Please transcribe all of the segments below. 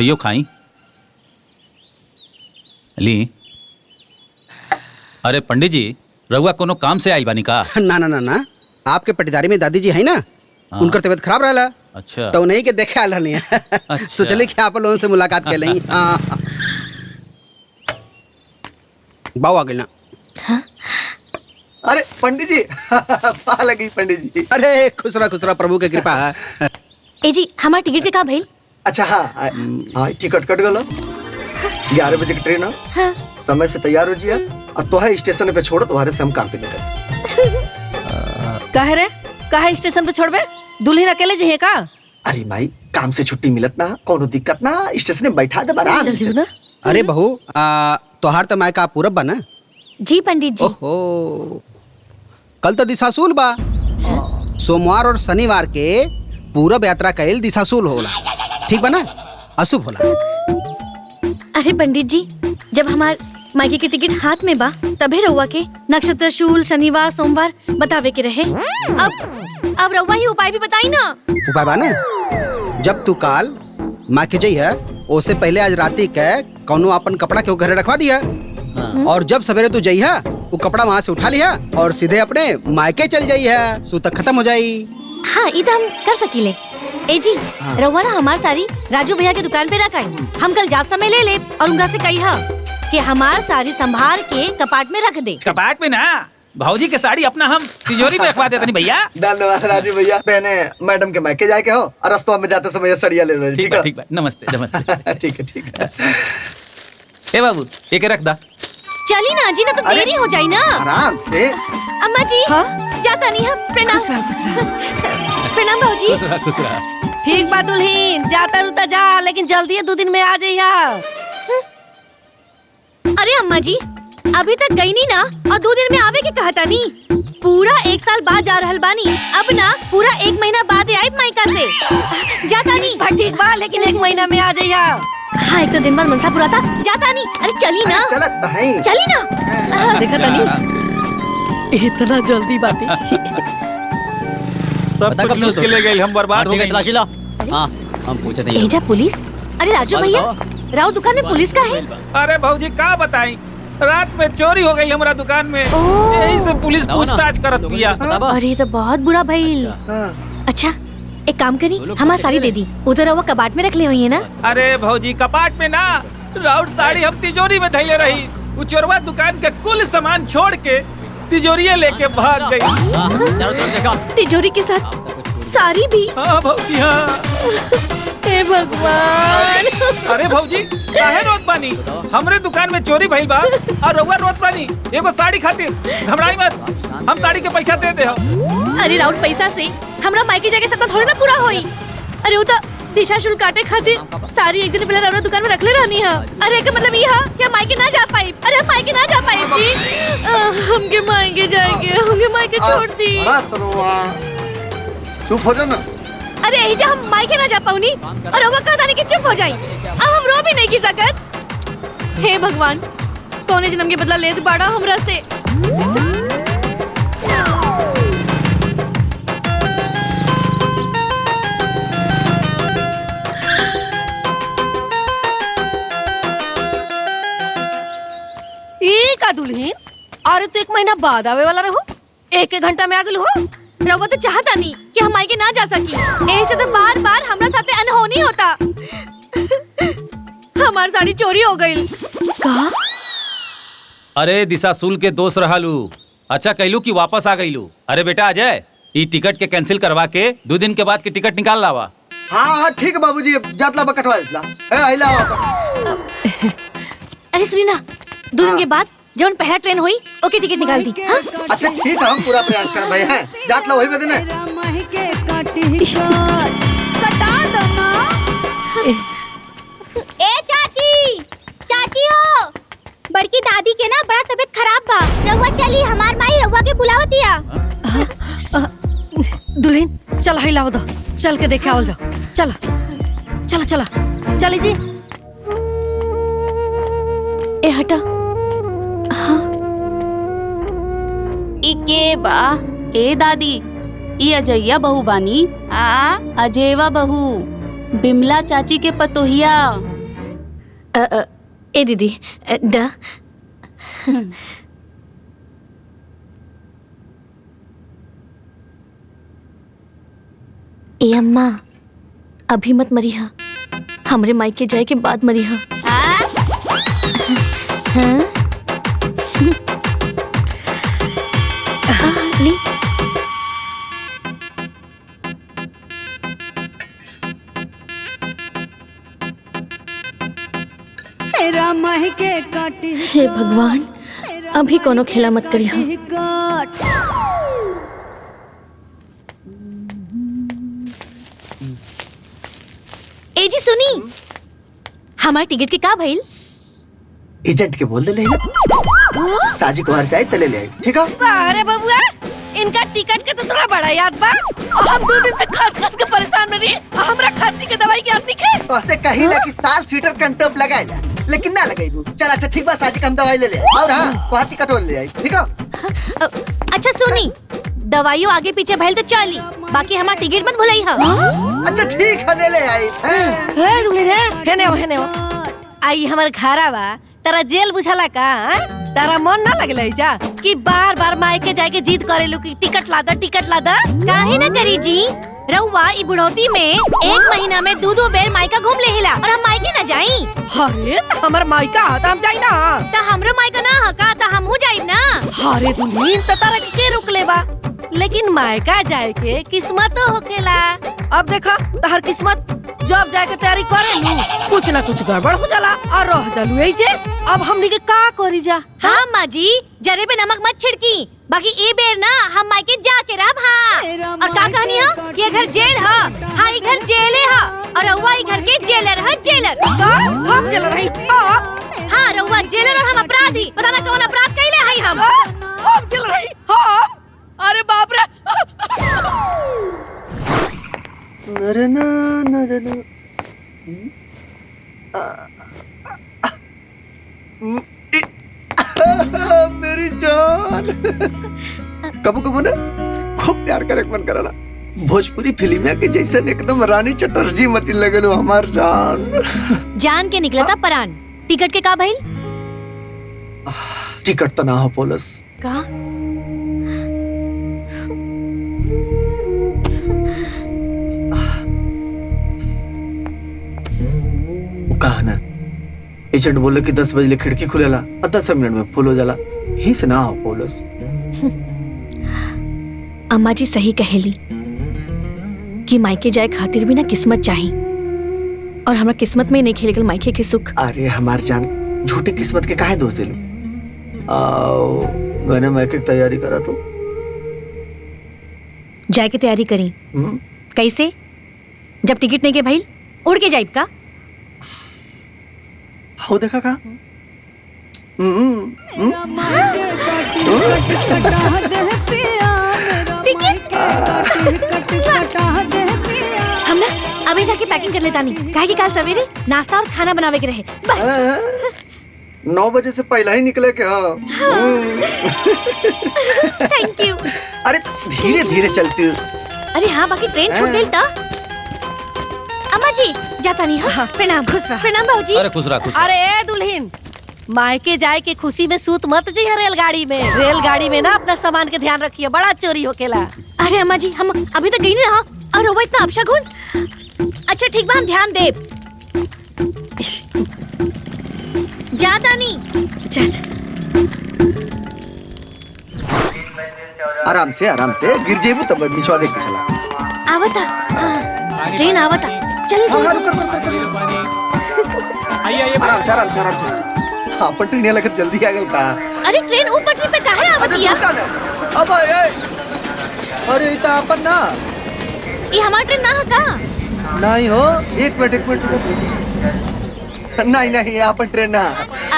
यो खाई ली। अरे पंडित जी, रहुआ कोनो काम से आई बानी का? ना ना ना ना, आपके पटीदारी में दादी जी है ना, उनकर तबीयत खराब रहा। अच्छा, तो नहीं के देखे आल रही है। अच्छा। सोचली कि आप लोगों से मुलाकात कर लेंगे। बाऊ आ गए ना। हाँ? अरे पंडित जी पा लगी पंडित जी। अरे खुसरा खुसरा, प्रभु की कृपा है। ए जी, हमार टिकट के का भइल? अच्छा हाँ, टिकट कट गलो। 11 बजे की ट्रेन है। हाँ। समय से तैयार हो जिया और तोहे स्टेशन पे छोड़ो, तुम्हारे से हम काम पे निकल। काहे रे, काहे स्टेशन पे छोड़बे? दुल्हन अकेले जहे का? अरे भाई, काम से छुट्टी मिलत ना, कोनो दिक्कत ना, स्टेशन में बैठा दे आराम से चल। ना। अरे बहू, तोहार तो मायका पूरब बा ना? जी पंडित जी। ओहो, कल तो दिशाशूल बा। सोमवार और शनिवार के पूरब यात्रा कैल दिशाशूल होला, ठीक बा ना? अशुभ होला। अरे पंडित जी, जब हमार मायके के टिकट हाथ में बा तबे रउआ के नक्षत्र शूल शनिवार सोमवार बतावे के रहे। अब रउआ ही उपाय भी बताई ना। उपाय बा ना? जब तू काल माँ के जई है, उससे पहले आज राती के कौनो अपन कपड़ा के घरे रखवा दिया। और जब सवेरे तू जई है, वो कपड़ा वहाँ से उठा लिया और सीधे अपने मायके चल जाई है, सूतक खत्म हो जाई। हाँ, इधर हम कर सकीले। ए जी, रउआ ना हमार साड़ी राजू भैया के दुकान पे रखाई। हम कल जात समय ले ले और उनका से कही कि हमार साड़ी संभाल के कपाट में रख दे। कपाट में ना, भाऊजी के साड़ी अपना हम तिजोरी में रखवा देते नहीं भैया। धन्यवाद राजू भैया। पहने मैडम के मायके जाके हो और रास्ते में जाते समय सड़िया ले लो। ठीक है, ठीक है। नमस्ते नमस्ते। ठीक है ठीक है। ए बाबू, एक रख दा। चली ना जी, ना तो देरी हो जाई ना। आराम से। अम्मा जी, हाँ? जाता नहीं है। प्रणाम। खुश रहा। प्रणाम भाऊजी। खुश रहा, खुश रहा। ठीक बा दुल्हन, जाता रुता जा, लेकिन जल्दी 2 दिन में आ जाइया। अरे अम्मा जी, अभी तक गई नहीं ना, और 2 दिन में आवे के कहता नहीं। पूरा 1 साल बाद जा रहल बानी, अब ना पूरा 1 महीना बाद आइब मायका से। जाता नहीं। ठीक बा, लेकिन 1 महीना में आ जाइया। हाँ, एक तो दिन बाद मनसा पूरा था। जाता नहीं। अरे चली ना, चलत नहीं। चली ना। देखा नहीं, इतना जल्दी बाटे। सब कुछ लूट के ले गए, हम बर्बाद हो गए। तलाशी लो। हाँ, हम पूछे थे। एजा पुलिस? अरे राजू भैया, राव दुकान में पुलिस का है? अरे भाऊजी का बताई, रात में चोरी हो गई हमारा दुकान में, यही से पुलिस पूछताछ करत पिया। अरे तो बहुत बुरा भइल। अच्छा, एक काम करी, हमारी साड़ी दे दी, उधर वो कबाट में रख ले हुई है ना? अरे भाऊजी, कपाट में ना, राउट साड़ी हम तिजोरी में धैले रही। वो चोरवा दुकान के कुल सामान छोड़ के तिजोरिया लेके भाग गई। चारों तरफ देखो। तिजोरी के साथ साड़ी भी? हाँ भाऊजी, हाँ। हे भगवान। अरे भाऊजी, काहे रोत बानी? हमरे दुकान में चोरी भइल बा और रउआ रोत बानी एगो साड़ी खातिर। घबराई मत, हम साड़ी के पैसा दे दे। अरे राउट पैसा से हमरा मायके जाके सपना थोड़ी ना पूरा होई। अरे वो तो दिशा शुल्क काटे खातिर सारी 1 दिन पहले हमरा दुकान में रखले रहनी है। अरे का मतलब ये है कि हम मायके ना जा पाई। अरे हम मायके ना जा पाई जी। हमके मायके जाएंगे, हमके मायके छोड़ दी। चुप हो जा ना। अरे एजा हम मायके ना जा पाऊनी और रउआ कहता नहीं कि चुप हो जाई। अब हम रो भी नहीं की सकत। हे भगवान, कौने जन्म के बदला ले दे बाड़ा हमरा से। ई का दुल्हन, अरे तू 1 महीना बाद आवे वाला रहो, 1 घंटा में आ गई हो। रउआ तो चाहता नहीं कि हम मायके ना जा सकी, ऐसे तो बार बार हमरा साथे अनहोनी होता। हमार साड़ी चोरी हो गई। का? अरे दिशाशूल के दोस्त रहलू, अच्छा कहलू कि वापस आ गईलू। अरे बेटा अजय, ई टिकट के कैंसिल करवा के 2 दिन के बाद की टिकट निकाल लावा। हाँ हाँ ठीक है बाबूजी, जातला बकटवा देतला। अरे सुनी ना, 2 दिन के बाद जब पहला ट्रेन हुई, ओके टिकट निकाल दी। हाँ? अच्छा ठीक है, हम पूरा प्रयास कर भाई हैं। जातला वही बदने। कटा दो ना। ए चाची, चाची हो, बड़की दादी के ना बड़ा तबीयत खराब बा। रउआ चली, हमार माई रउआ के बुलावतिया। दुल्हन चल हिलाओ दो, चल के देखे आओ जाओ। चला चला चला चली जी। ए हटा। हाँ। इके बा ए दादी, ई अजैया बहू बानी। अजयवा बहू, बिमला चाची के पतोहिया। ए दीदी द ए अम्मा अभी मत मरी हा, हमरे मायके जाए के बाद मरी हा। हाँ? ली हे भगवान, अभी कोनो खेला मत करी हा। ए जी सुनी, हमारे टिकट के का भइल? एजेंट के बोल दे ले साजी कुमार से आई तले ले आई, ठीक है? अरे बबुआ, इनका टिकट के तो थोड़ा बड़ा याद बा। हम 2 दिन से खस के परेशान में रही। हमरा खांसी के दवाई के आदमी के तो ऐसे कही ला कि साल स्वीटर कंटोप लगाए ला, लेकिन ना लगाई दू। चल अच्छा ठीक बा, साजी कम दवाई ले ले और हाँ वहाँ टिकट ले आई, ठीक है? अच्छा सुनी, दवाइयों आगे पीछे भइल तो चली, बाकी हमारा टिकट मत भुलाई हा। अच्छा ठीक है, ले ले आई। हे दुल्हन है, हेने हो आई हमर घरा बा। तारा जेल बुझाला का? तारा मन ना लगले जा कि बार बार मायके जाए के जिद करेलू कि टिकट ला दा काहे ना करी जी, रउआ ई बुढ़ौती में 1 महीना में 2 बेर मायका घूम लेहिला और हम मायके ना जाई। अरे तो हमर मायका ह त हम जाई ना। त हमरो मायका ना ह का, त हमहू जाइब ना। अरे दुल्हन त तारा के रुक ले बा, लेकिन मायका जाए के किस्मतो होकेला। अब देखा तहर किस्मत जब जाए के तैयारी करे कुछ ना कुछ गड़बड़ हो जाला और रह जालू ऐजे। अब हमनी के का करी जा? हाँ माँ जी, जरे पे नमक मत छिड़की, बाकी ए बेर ना हम मायके जाके रहब। हाँ और का कहनी है कि ये घर जेल है? हाँ ये घर जेले है और रउआ ई घर के जेलर है, जेलर। हम जेलर रही? हाँ रउआ जेलर और हम अपराधी। पता ना कौन अपराध कइले हई हम जेलर रही। हम अरे बाप रे। नरना नरना मेरी जान। कबू कबू ना खूब प्यार करे मन करला। भोजपुरी फिल्म के जैसे एकदम रानी चटर्जी मती लगलो हमार जान। जान के निकला था परान। टिकट के का भइल? टिकट तो ना हो पोलस का? कहा ना एजेंट बोले कि 10 बजे खिड़की खुलेला और 10 मिनट में फुल हो जाला। ही से ना हो पोलस। अम्मा जी सही कहेली कि मायके जाए खातिर भी ना किस्मत चाहिए, और हमरा किस्मत में नहीं खेलेगल मायके के सुख। अरे हमार जान, झूठी किस्मत के काहे दोष दिलू? मैंने मायके की तैयारी करा तो जाए के तैयारी करी। कैसे? जब टिकट नहीं के भाई उड़ के जाइब का? हो देखा का? हम ना अभी जाके पैकिंग कर लेता नहीं, काहे कि कल सवेरे नाश्ता और खाना बनावे के रहे। बस 9 बजे से पहला ही निकले के। हाँ थैंक यू। अरे धीरे धीरे चलती। अरे हाँ बाकी ट्रेन छूट गई था। अम्मा जी जाता नहीं। हाँ प्रणाम। खुश रह। प्रणाम भाऊजी। अरे खुश रहा खुश रहा। अरे दुल्हन, मायके जाए के खुशी में सूत मत जी रेलगाड़ी में। रेलगाड़ी में ना अपना सामान के ध्यान रखिए, बड़ा चोरी होकेला। अरे अम्मा जी हम अभी तक गई नहीं रहा और वो इतना अपशगुन। अच्छा ठीक बा, हम ध्यान देब। जाता नहीं। आराम से गिर जेबू तब निचवा देख के चला। आवता। हाँ, ट्रेन आवता। चलिए आराम से। हाँ पटरी लगत जल्दी आ गल का। अरे ट्रेन ऊपर पटरी पे काहे आवती है? अब अरे इता अपन ना ये हमारा ट्रेन ना है का? नहीं हो, एक मिनट। नहीं अपन ट्रेन ना।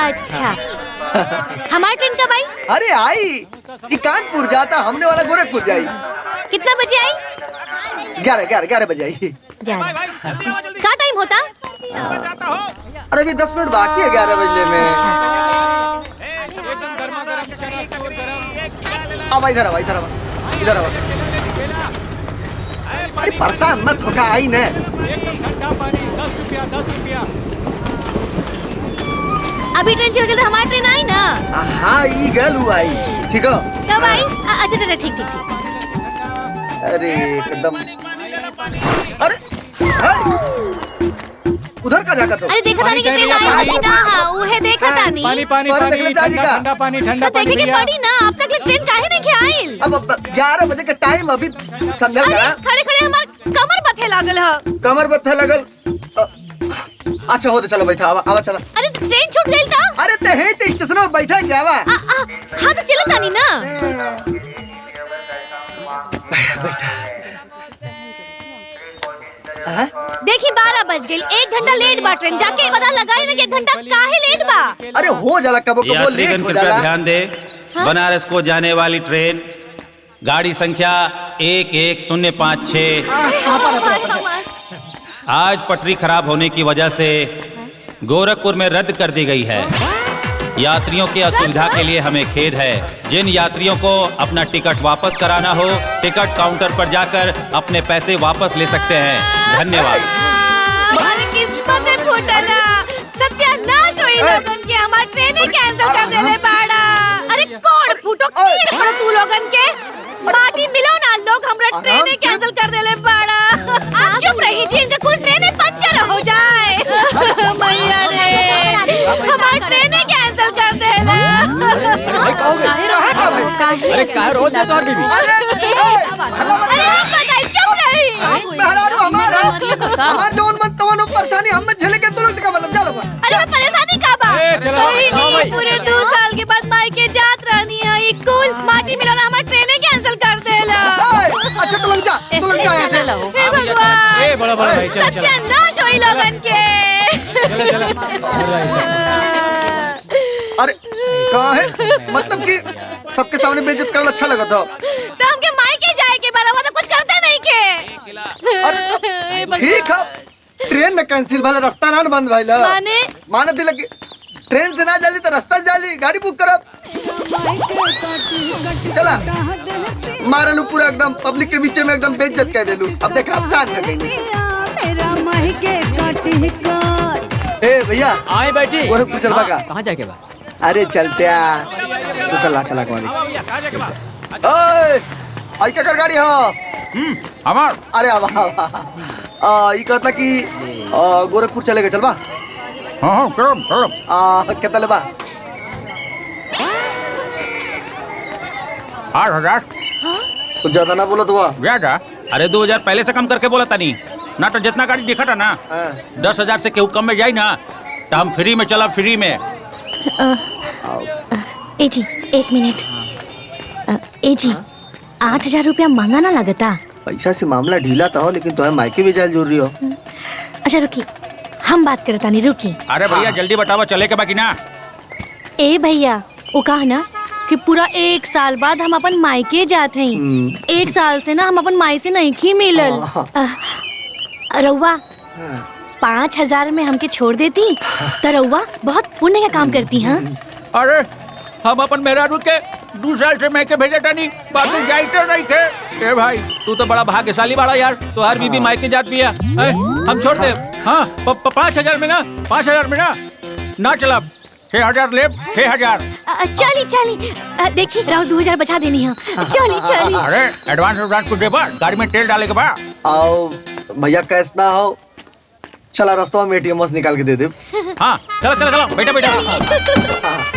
अच्छा हमारा ट्रेन कब आई? अरे आई कानपुर जाता, हमने वाला गोरखपुर जाई। कितना बजे आई? 11 बजे आई। क्या टाइम होता? अरे अभी 10 मिनट बाकी है 11 बजने में। अब इधर आवा। अरे परेशान मत होगा, आई न। अभी ट्रेन चल गई तो हमारी ट्रेन आई ना। हाँ ई गल हुआ आई ठीक है। कब आई? अच्छा अच्छा ठीक ठीक ठीक। अरे एकदम अरे हाय! उधर का जाकर तो अरे देखा तानी कि ट्रेन आई कि ना? हाँ उहे देखा तानी। पानी पानी पानी देख ले पानी जाने का। ठंडा पानी ठंडा तो पानी देखे कि भैया। पड़ी ना, अब तक ले ट्रेन काहे नहीं के आइल? अब 11 बजे का टाइम अभी समझल अरे करा। खड़े खड़े हमार कमर बथे लागल ह। कमर बत्थे लगल अच्छा हो तो चलो बैठा आवा चला। अरे ट्रेन छूट गई का? अरे ते हे ते स्टेशन में बैठा क्या आवा हाँ तो चले तानी ना। देखी 12 बज गई, 1 घंटा लेट बा ट्रेन। जाके पता लगाई ना कि 1 घंटा काहे लेट बा। अरे हो जाला कबो कबो लेट यात्रीगण हो कृपया जाला। ध्यान दे, बनारस को जाने वाली ट्रेन गाड़ी संख्या 11056 आज पटरी खराब होने की वजह से गोरखपुर में रद्द कर दी गई है। यात्रियों की असुविधा के लिए हमें खेद है। जिन यात्रियों को अपना टिकट वापस कराना हो, टिकट काउंटर पर जाकर अपने पैसे वापस ले सकते हैं। धन्यवाद। हमारी किस्मत फूटला, सत्यानाश होई लोगन के। हमार ट्रेन ही कैंसिल कर देले बाड़ा। अरे कोड़ फूटो कीड़ पड़ो तू लोगन के। माटी मिलो ना लोग, हमरा ट्रेन ही कैंसिल कर देले बाड़ा। आप चुप रही जी, इनका कुल ट्रेन पंचर हो जाए। मैया रे, हमार ट्रेन ही कैंसिल कर देला। अरे क्या रोज दे तोर बीबी। अरे हल्ला मत अरे आप बताइए, चुप रही। मेहरारू हमार जौन मन तवन परेशानी हम में झेले के तुलो से का मतलब चलो। अरे मैं परेशानी का बा? कोई नहीं, पूरे 2 साल के बाद मायके जात रहनी है। ये कुल माटी मिलाना हमार ट्रेन कैंसिल कर देला। अच्छा तुम जा हे भगवान, ए बड़ा बड़ा भाई चल चल सत्यानाश होई लोगन के। अरे काहे मतलब कि सबके सामने बेइज्जत करना अच्छा लगा था। तो हमके मायके जाए के बारे में तो कुछ करते नहीं के। अरे ठीक है, ट्रेन न कैंसिल भला, रास्ता ना बंद भइला। माने दिल कि ट्रेन से ना जाली तो रास्ता जाली, गाड़ी बुक करब। चला मारलू पूरा एकदम पब्लिक के बीच में एकदम बेइज्जत कर देलू। अब देख आप साथ में गई। ए भैया आए बैठी। गोरखपुर चलबा का? कहाँ जाके बा? अरे चलते आ तू चला चला कमाली। ओए आई का कर गाड़ी हो हमार अरे आवा ई कहता कि गोरखपुर चलेगा चलबा। हाँ चलो चलो। कितना लेबा? 8,000 कुछ ज्यादा ना बोला तो ज्यादा। अरे 2,000 पहले से कम करके बोला था नहीं ना, तो जितना गाड़ी देखा था ना 10,000 से केहू कम में जाई ना तो हम फ्री में चला, फ्री में। ए जी 1 मिनट। ए जी 8,000 रुपया महंगा ना लगता? पैसा से मामला ढीला था हो, लेकिन तुम्हें मायके भी जाल जरूरी हो। अच्छा रुकी, हम बात करता नहीं, रुकी। अरे भैया जल्दी बतावा चले के बाकी ना। ए भैया वो कहा ना कि पूरा 1 साल बाद हम अपन मायके जाते हैं। 1 साल से ना हम अपन माई से नहीं खी मिलल। रउआ 5,000 में हमके छोड़ देती तो रउआ बहुत पुण्य का काम करती। हाँ अरे हम अपन मेहरारू के 2 साल से मैं के भेजे नहीं, बाकी जाइते नहीं थे। ए भाई तू तो बड़ा भाग्यशाली बाड़ा यार, तो हर बीबी मायके जात भी है। हम छोड़ दे। हाँ 5,000 में ना, 5,000 में ना चला। 6,000 ले, 6,000। चली चली, देखी राउंड 2,000 बचा देनी है। चली चली। अरे एडवांस कुछ दे बा, गाड़ी में तेल डाले के बा। आओ भैया कैस ना हो, चला रास्ता में एटीएम से निकाल के दे दे। हाँ चलो चलो चलो, बैठा बैठा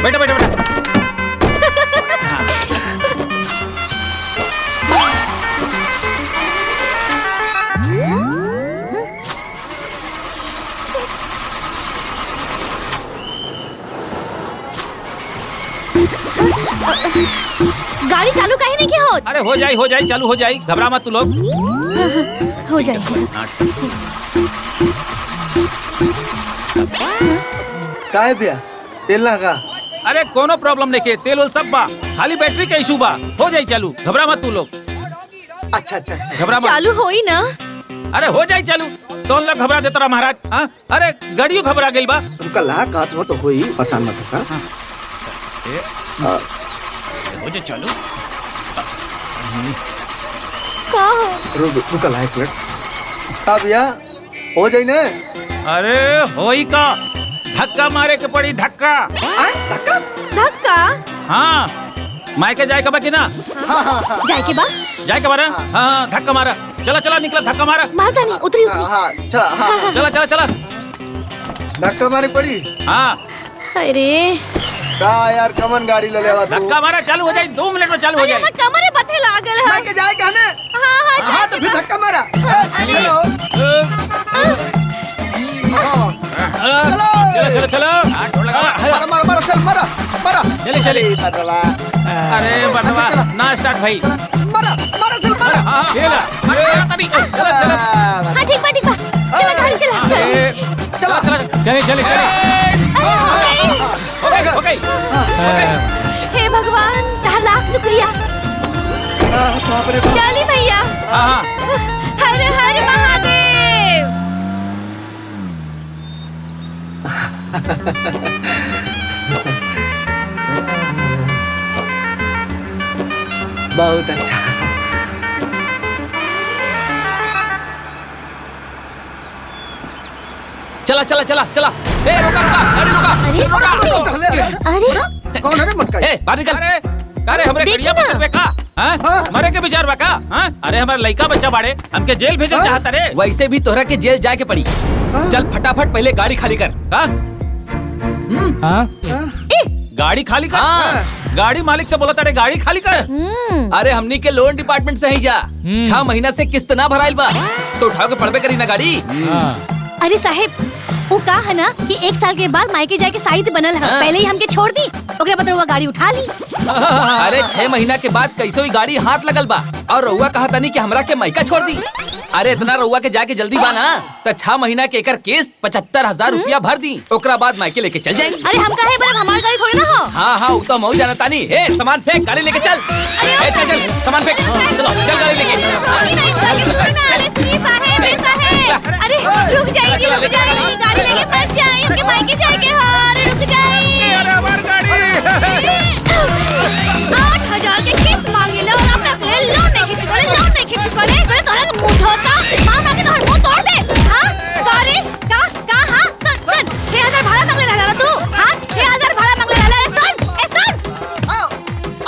बैठा बैठा बैठा। गाड़ी चालू कहीं नहीं की हो। अरे हो जाए चालू हो जाए, घबरा मत तू लोग। हो जाए। का है भैया तेल ना का? अरे कोनो प्रॉब्लम नहीं के, तेल सब बा, खाली बैटरी का इशू बा। हो जाए चालू, घबरा मत तू लोग। अच्छा अच्छा अच्छा घबरा मत। चालू हो ही ना। अरे हो जाए चालू, तो लोग घबरा देता रहा महाराज। हाँ अरे गाड़ियों घबरा गई बा। उनका ला का तो होई, परेशान मत हो। हो जाए चालू। रुका ला 1 मिनट। का भैया हो जाए ना? अरे होई का धक्का मारे के पड़ी धक्का। धक्का धक्का हाँ मायके जाए कबा की ना जाए के बा जाए के बारा। हाँ धक्का मारा। चला चला निकला धक्का मारा। मारता नहीं उतरी उतरी। हाँ चला हाँ चला चला चला। धक्का मारे पड़ी। हाँ अरे का यार कमन गाड़ी ले लेवा तू। धक्का मारा चालू हो जाए 2 मिनट में चालू हो अरे जाए। हमर कमरे बथे लागल है। मैं के जाए कहने। हाँ हाँ हाँ तो फिर धक्का मारा। चलो चलो चलो चलो। मारा मारा मारा चल मारा मारा। चले चले। चला अरे बटवा ना स्टार्ट भाई। मारा मारा चल मारा। हाँ चला चला। हाँ ठीक बा चला गाड़ी चला चल। चला चला चले चले चले। हो गई। हे भगवान तार लाख शुक्रिया। बाप रे बाप। चली भैया। हाँ हर हर महादेव। बहुत अच्छा। चला चला चला चला। ए रुका रुका अरे रुका अरे कौन है रे मटका? ए बाहर निकल। अरे हमरे देखी कड़िया ना। बचर बेका हाँ मरे के विचार बेका हाँ अरे हमारे लड़का बच्चा बाड़े हमके जेल भेजल चाहता रे। वैसे भी तोहरा के जेल जाए के पड़ी। चल फटाफट पहले गाड़ी खाली कर। हाँ हाँ गाड़ी खाली कर। हाँ। गाड़ी मालिक से बोला तारे गाड़ी खाली कर। अरे हमनी के लोन डिपार्टमेंट से ही जा 6 महीना से किस्त ना भराइल बा तो उठाओ के पड़बे करी ना गाड़ी। अरे साहेब वो का है ना कि 1 साल के बाद मायके जाके साइड बनल है। हाँ। पहले ही हमके छोड़ दी ओकरे बदले वो गाड़ी उठा ली। अरे 6 महीना के बाद कैसे हुई गाड़ी हाथ लगल बा और रउआ कहा तनी कि हमरा के मायका छोड़ दी। अरे इतना रउआ के जाके जल्दी बा ना तो 6 महीना के एकर किस्त 75,000 रुपया भर दी ओकरा बाद मायके लेके चल जाएंगे। अरे हम कहे बरब हमार गाड़ी थोड़ी ना हो। हाँ हाँ वो तो मऊ जाना तानी। हे सामान फेंक गाड़ी लेके चल। ए चल चल सामान फेंक। चलो चल गाड़ी लेके। अरे सुनिए साहेब अरे रुक जाइए गाड़ी लेके मत जाइए हमके मायके जाएंगे। अरे रुक जाइए। अरे हमारी गाड़ी 8,000 के किस्त मांगे लो और अपना करे लोन नहीं खींच कोले कोले तोरा मुंह छोटा मार के तोहर मुंह तोड़ दे। हां सारे का हां सुन 6,000 भाड़ा मांगले रहला तू। हां 6,000 भाड़ा मांगले रहला रे सुन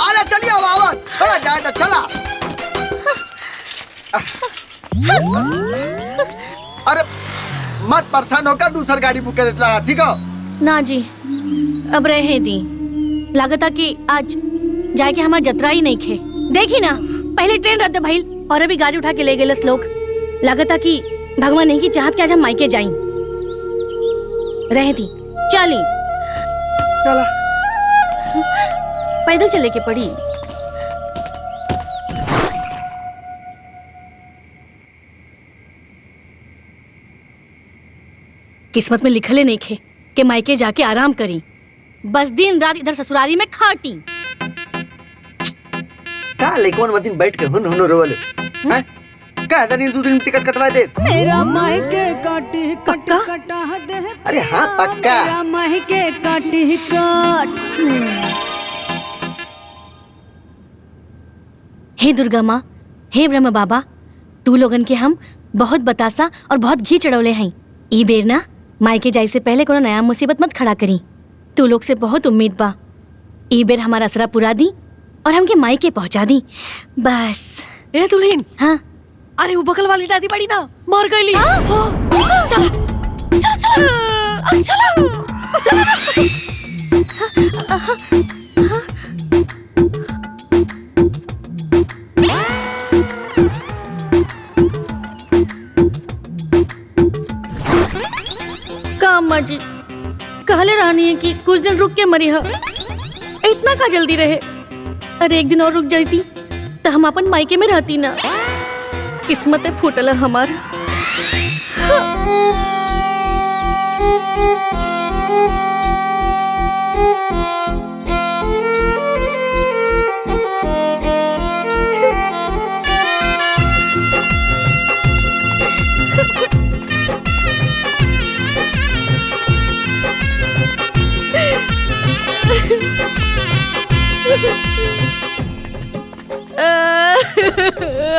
आला चलिए आवा छोड़ा जाए तो चला। अरे मत परेशान होकर दूसर गाड़ी बुक कर देता ठीक हो। ना जी अब रहे दी लागता कि आज जाए के हमार जतरा ही नहीं खे। देखी ना पहले ट्रेन रद्द भइल और अभी गाड़ी उठा के ले गेलस लोग। लागता कि भगवान नहीं की चाहत कि आज हम मायके जाई। रहे दी चली चला पैदल चले के पड़ी। किस्मत में लिखले नहीं खे कि मायके जाके आराम करी बस दिन रात इधर ससुरारी में खाटी। का लेकोन मत दिन बैठ के हुन हुन रोवल हैं का दनी 2 दिन टिकट कटवा दे। मेरा मायके काटी पक्का? कटा दे। अरे हाँ पक्का। मेरा मायके काटी काट। हे दुर्गा माँ हे ब्रह्म बाबा तू लोगन के हम बहुत बतासा और बहुत घी चढ़ौले हैं। ई बेर ना मायके जाए से पहले कोनो नया मुसीबत मत खड़ा करी। तू लोग से बहुत उम्मीद बा। ई बेर हमारा असरा पुरा दी और हमके मायके पहुंचा दी बस। ए दुल्हन हाँ अरे वो बगल वाली दादी बड़ी ना मर गईली। चल चल चल चल चल अम्मा जी कहले रहनी है कि कुछ दिन रुक के मरी है। इतना का जल्दी रहे। अरे एक दिन और रुक जाती तो हम अपन मायके में रहती ना। किस्मत फूटल है हमार।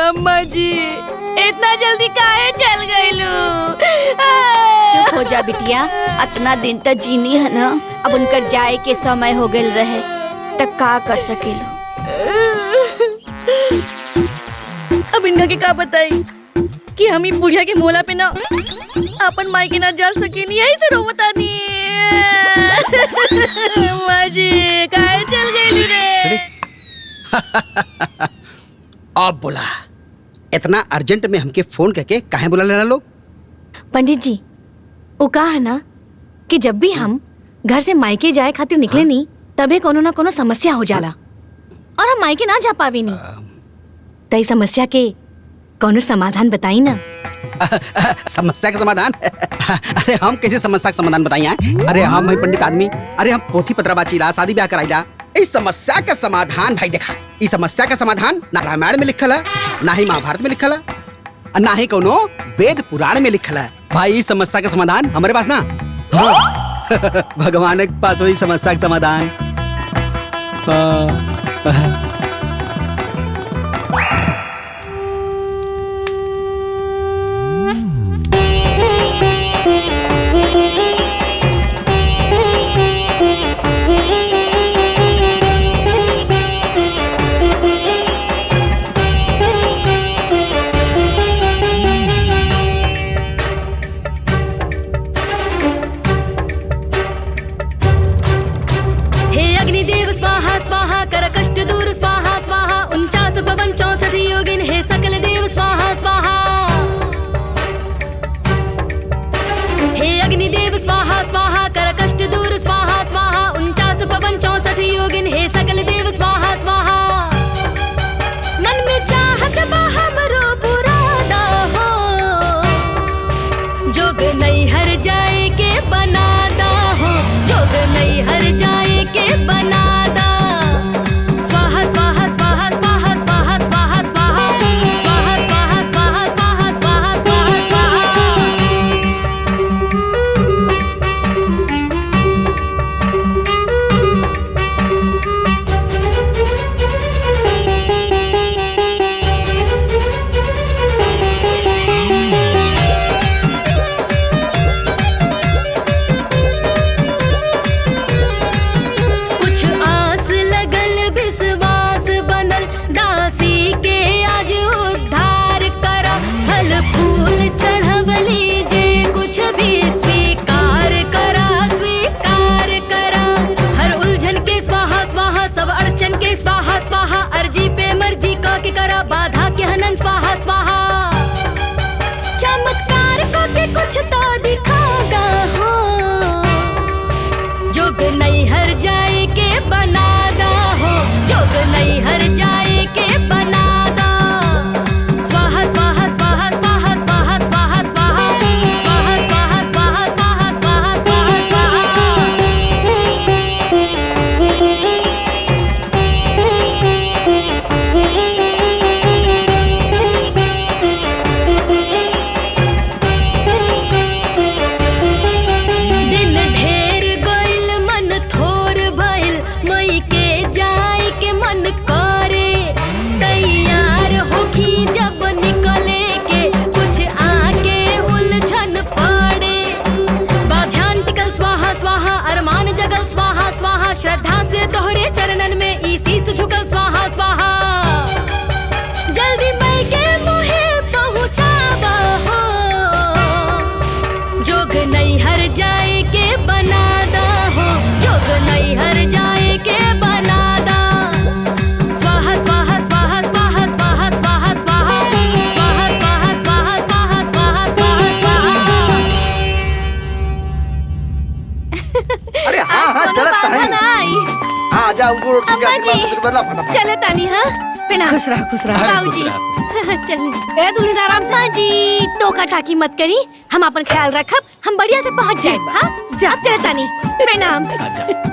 अम्मा जी इतना जल्दी काहे चल गईलू? चुप चुप हो जा बिटिया, इतना दिन तक जीनी है ना, अब उनकर जाए के समय हो गए रहे, तक का कर सकेलो। अब इनका के का बताई कि हम ही बुढ़िया के मोला पे ना अपन माई के ना जा सके, नहीं यही से रोवता नहीं। माँ जी काहे चल गई रे? अब बोला इतना अर्जेंट में हमके फोन करके काहे बुला लेना लोग? पंडित जी वो कहा है ना कि जब भी हम घर से मायके जाए खातिर निकले नहीं, तबे कोनो ना कोनो समस्या हो जाला और हम मायके ना जा पावे नहीं। तई समस्या के कोनो समाधान बताई ना। समस्या का समाधान? अरे हम कैसे समस्या का समाधान बताई हैं? अरे हम भाई पंडित आदमी, अरे हम पोथी पत्रा बाचीला, शादी ब्याह कराइला। इस समस्या का समाधान भाई देखा, इस समस्या का समाधान ना रामायण में लिखल है, ना ही महाभारत में लिखल है, ना ही कोनो वेद पुराण में लिखल है। भाई इस समस्या का समाधान हमारे पास ना, हाँ। भगवान के पास वही समस्या का समाधान। स्वाहा स्वाहा कर कष्ट दूर स्वाहा स्वाहा 49 पवन 64 योगिन हे सकल देव स्वाहा स्वाहा। मन में चाहत बा हमरो पुराना हो, जोग नहीं हर जाए के बनादा हो, जोग नहीं हर जाए के बनादा। स्वाहा स्वाहा स्वाहा स्वाहा स्वाहा स्वाहा स्वाहा स्वाहा स्वाहा स्वाहा स्वाहा स्वाहा स्वाहा स्वाहा। कुछ आस लगल विश्वास बनल, दासी के आज उद्धार करा। फल फूल चढ़वली जे कुछ भी स्वीकार करा, स्वीकार करा। हर उलझन के स्वाहा स्वाहा, सब अड़चन के स्वाहा स्वाहा। अर्जी पे मर्जी का के करा, बाधा के हनन स्वाहा स्वाहा। चमत्कार को के कुछ तो दिखागा हो, जोग नहीं हर जाए के बनादा हो, जोग नहीं हर जाए के बनादा। स्वाहा स्वाहा स्वाहा स्वाहा स्वाहा स्वाहा स्वाहा स्वाहा स्वाहा स्वाहा स्वाहा स्वाहा स्वाहा स्वाहा। दिन ढेर गइल मन थोर भइल, मई के जाए के मन करे। तैयार होखी जब निकले के, कुछ आके उलझन पड़े। बाध्यान टिकल स्वाहा स्वाहा, अरमान जगल स्वाहा स्वाहा। श्रद्धा से तोहरे चरणन में ई शीस झुकल स्वाहा स्वाहा। जल्दी मई के मुहे पहुँचावा हो, जोग नहीं हर जाए के बनादा हो, जोग नहीं हर जाए के बनादा। स्वाहा स्वाहा स्वाहा स्वाहा स्वाहा स्वाहा स्वाहा स्वाहा स्वाहा स्वाहा स्वाहा स्वाहा स्वाहा स्वाहा। अरे हाँ हाँ चलत नहीं। हाँ जा ऊपर उठ के बदला फटाफट। चले तानी। हाँ प्रणाम। खुश रहा खुश रहा। बाबूजी चलिए। ए दुल्हन आराम से। माँ जी टोका टाकी मत करी, हम अपन ख्याल रखब, हम बढ़िया से पहुँच जाए। हाँ जा चले तानी। प्रणाम।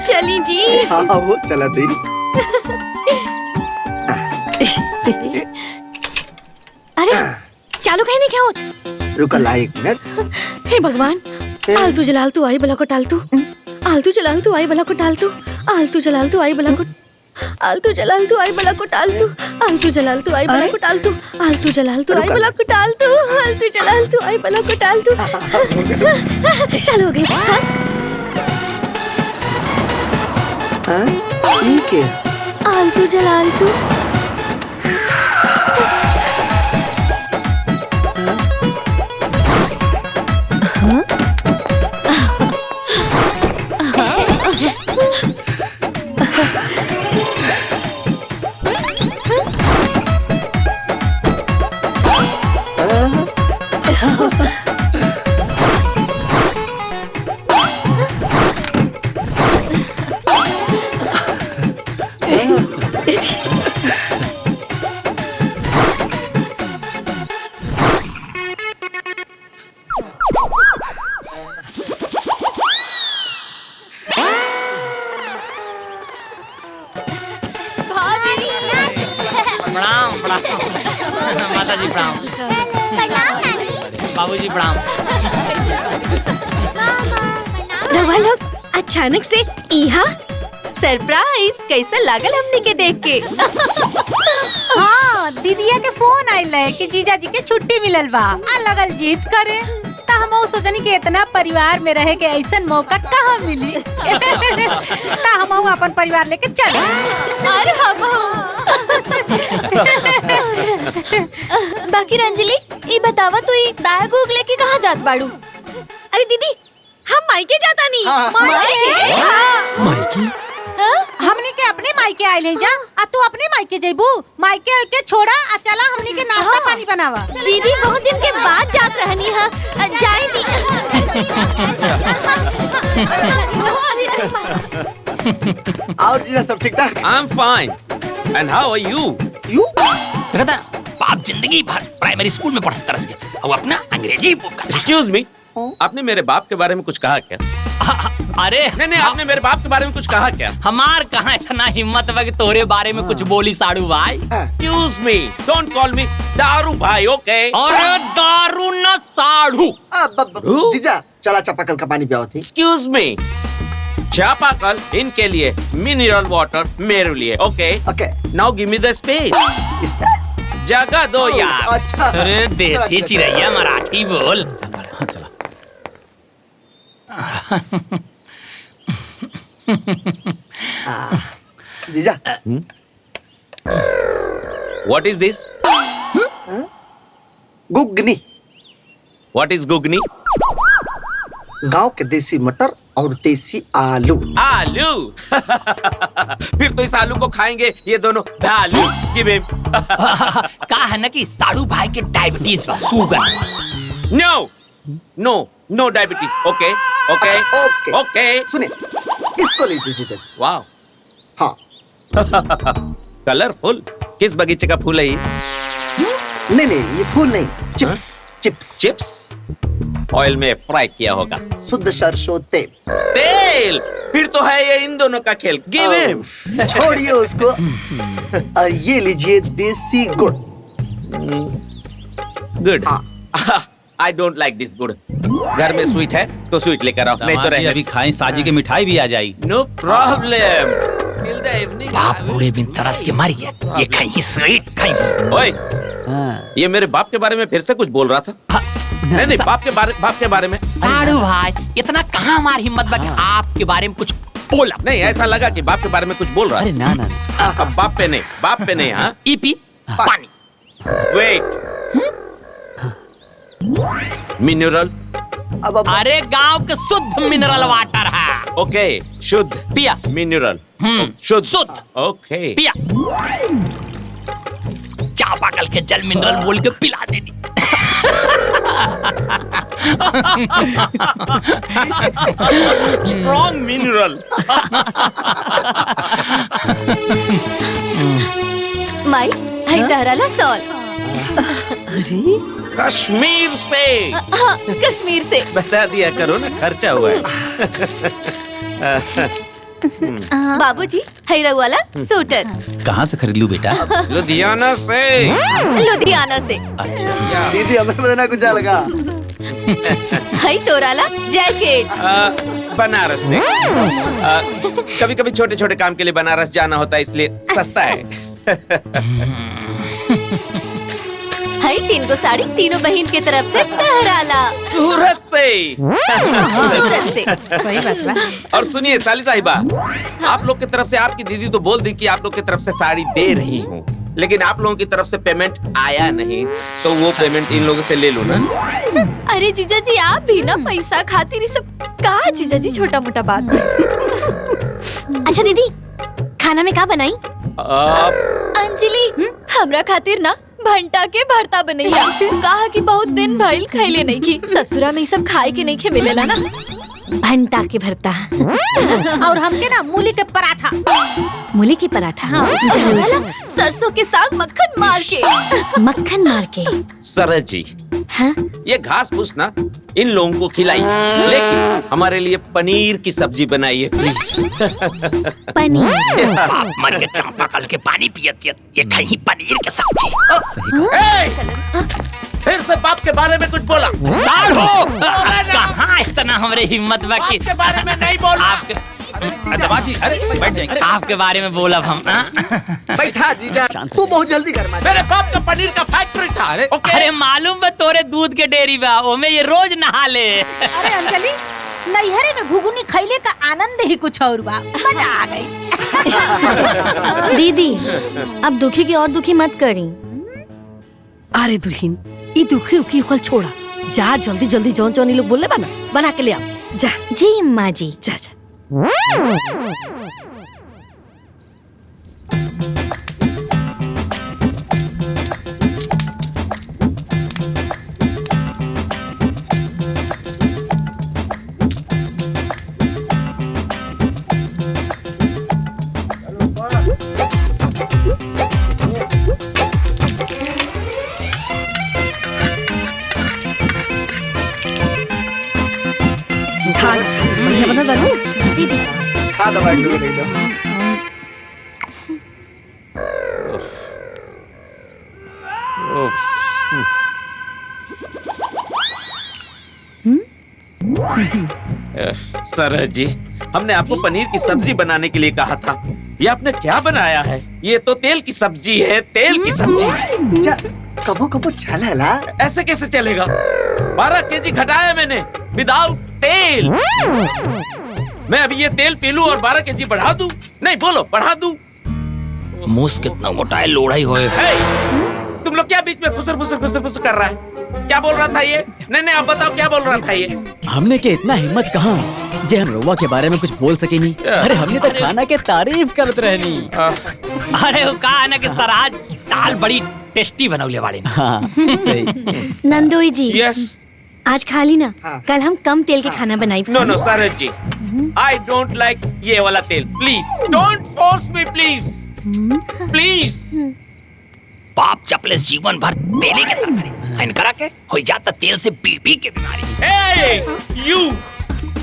चली जी। हाँ वो चलत ही। अरे चालू कहीं नहीं क्या होता? रुका ला 1 मिनट। हे भगवान, आलतू जलालतू आई बला को टालतू, आलतू जलालतू आई बला को टालतू, आलतू जलालतू आई बला को। आलतू जलालतू आई बला को टालतू, आलतू जलालतू आई बला को टालतू, आलतू जलालतू आई बला को टालतू, आलतू जलालतू आई बला को टालतू। चल हो गई। ठीक है। आलतू जलालतू। माता जी प्रणाम। बाबूजी प्रणाम। रवा लोग अचानक से इहा सरप्राइज कैसा लागल हमने के देख के। हाँ, दीदिया के फोन आइल है कि जीजा जी के छुट्टी मिलल बा, आ लगल जीत करे। ता हम सोचनी कि इतना परिवार में रहे के ऐसा मौका कहाँ मिली। ता हम अपन परिवार लेके चल। अरे बाकी रंजली ई बतावा तू ई बैग उग लेके कहाँ जात बाड़ू? अरे दीदी हम मायके जाता नहीं। मायके? हमनी के अपने मायके आइले जा, आ तू अपने मायके जइबू। मायके के छोड़ा आ चला हमनी के नाश्ता पानी बनावा। दीदी बहुत दिन के बाद जात रहनी है, जाए दी। और जीजा सब ठीक ठाक? I'm fine. And how are you? You? कहता बाप जिंदगी भर प्राइमरी स्कूल में पढ़ता तरस गया, अब अपना अंग्रेजी बोलता। Excuse me. आपने मेरे बाप के बारे में कुछ कहा क्या? अरे नहीं, आपने मेरे बाप के बारे में कुछ कहा क्या? हमार कहाँ इतना हिम्मत है कि तोरे बारे में कुछ बोली साड़ू भाई। Excuse me. Don't call me दारू भाई, okay? अरे दारू न साड़ू। जीजा चला चापाकल का पानी पियाओ थी। Excuse me. चापाकल इनके लिए, मिनरल वाटर मेरे लिए, okay? Okay. Now give me the space. जगह दो यार। अच्छा। अरे देसी चिरैया मराठी बोल। चला। जीजा। What is this? Ghugni. What is ghugni? गांव के देसी मटर और देसी आलू। आलू। फिर तो इस आलू को खाएंगे ये दोनों भालू। Give him. कहा है ना कि साड़ू भाई के डायबिटीज बा, शुगर। No diabetes. Okay. अच्छा, Okay. सुनिए, इसको लीजिए जीजा जी। वाह। हाँ। कलरफुल। किस बगीचे का फूल है ये? नहीं, ये फूल नहीं, चिप्स। ऑयल में फ्राई किया होगा। शुद्ध सरसों तेल। फिर तो है ये इन दोनों का खेल। गिव हिम। छोड़िए उसको। और ये लीजिए देसी गुड़। Good. I don't like this good. घर में स्वीट है तो स्वीट लेकर आओ, नहीं तो रहे। अभी खाएं, साजी की मिठाई भी आ जाएगी। नो प्रॉब्लम। बाप बूढ़े बिन तरस के मर गया, ये खाई स्वीट खाई। ओए, ये मेरे बाप के बारे में फिर से कुछ बोल रहा था। नहीं, बाप के बारे में। साड़ू भाई इतना कहाँ हमारी हिम्मत बा कि आपके बारे में कुछ बोला। नहीं, ऐसा लगा कि बाप के बारे में कुछ बोल रहा है। अरे ना। अब बाप पे नहीं। हाँ, ईपी पानी। वेट। मिनरल। अरे गांव के शुद्ध मिनरल वाटर है। ओके, शुद्ध पिया। मिनरल शुद्ध। ओके, पिया। चापाकल के जल मिनरल बोल के पिला देनी। Strong mineral. माई हाय तहराला सॉल। कश्मीर से। हाँ, कश्मीर से। बता दिया करो ना, खर्चा हुआ है। बाबूजी हैरा वाला स्वेटर कहाँ से खरीद लूं बेटा? लुधियाना से। लुधियाना से। अच्छा दीदी हमें बताना कुछ लगा। हाय तोराला जैकेट। बनारस से। कभी कभी छोटे छोटे काम के लिए बनारस जाना होता है, इसलिए सस्ता है। हाय 3 को साड़ी तीनों बहन की तरफ से तहराला। सूरत से। सूरत से। सही बात बा। और सुनिए साली साहिबा, आप लोग की तरफ से आपकी दीदी तो बोल दी कि आप लोग की तरफ से साड़ी दे रही हूँ, लेकिन आप लोगों की तरफ से पेमेंट आया नहीं, तो वो पेमेंट इन लोगों से ले लो ना। अरे जीजा जी आप भी ना पैसा खातिर ही सब कहा जीजा जी, छोटा मोटा बात। अच्छा दीदी, खाना में क्या बनाई? अंजलि हमरा खातिर ना भंटा के भरता बनैया। कहा कि बहुत दिन भइल खैले नहीं की, ससुरा में सब खाए के नहीं खे मिलेला ना। भंटा के भरता और हमके ना मूली के पराठा। मूली की पराठा। हाँ। सरसों के साग मक्खन मार के। मक्खन मार के। सरज जी, हाँ? ये घास फूस ना इन लोगों को खिलाई, लेकिन हमारे लिए पनीर की सब्जी बनाइए प्लीज। पनीर? बाप मर के चंपा कल के पानी पियत पियत ये कहीं पनीर की सब्जी। फिर से बाप के बारे में कुछ बोला? साढ़ो कहाँ इतना हमारे हिम्मत बाकी के बारे में नहीं बोल। आपके जी, अरे बैठ जाएंगे। आपके बारे में बोला हम। बैठा जीजा, तू बहुत जल्दी कर। मेरे बाप का पनीर का फैक्ट्री था। अरे मालूम बा तोरे दूध के डेयरी बा, ओमे ये रोज नहा ले। अरे अंजलि, नैहरे में घुगुनी खैले का आनंद ही कुछ और बा, मजा आ गई। दीदी अब दुखी की और दुखी मत करी। अरे दुल्हन, ई दुखी उखी कल छोड़ा, जा जल्दी जल्दी जौन जौन लोग बोले बना बना के ले आओ। जा। जी अम्मा जी। जा जा। बढ़िया बना दारू। दीदी खा दवा एक दो ले लो। सरज जी, हमने आपको पनीर की सब्जी बनाने के लिए कहा था, ये आपने क्या बनाया है? ये तो तेल की सब्जी है, तेल की सब्जी। कबो कबो चलेला। ऐसे कैसे चलेगा? 12 केजी घटाया मैंने विदाउट तेल। मैं अभी ये तेल पी लूं और 12 केजी बढ़ा दूं? नहीं बोलो, बढ़ा दूं? मुंह कितना मोटा है, लोढ़ा ही होए। तुम लोग क्या बीच में खुसर फुसर कर रहा है? क्या बोल रहा था ये? नहीं आप बताओ क्या बोल रहा था ये? हमने के इतना हिम्मत कहाँ जे हम रउआ के बारे में कुछ बोल सके नहीं। अरे हमने तो खाना के तारीफ करत रहनी। अरे वो कहा ना कि सराज दाल बड़ी टेस्टी बनौले वाले। हाँ, सही। नंदोई जी। यस। आज खा ली ना, कल हम कम तेल के खाना बनाई। नो सरज जी, आई डोंट लाइक ये वाला तेल। Please don't force me, please please. बाप चपले जीवन भर तेले के तरकारी करा के हो जाता तेल से बीपी की बीमारी। यू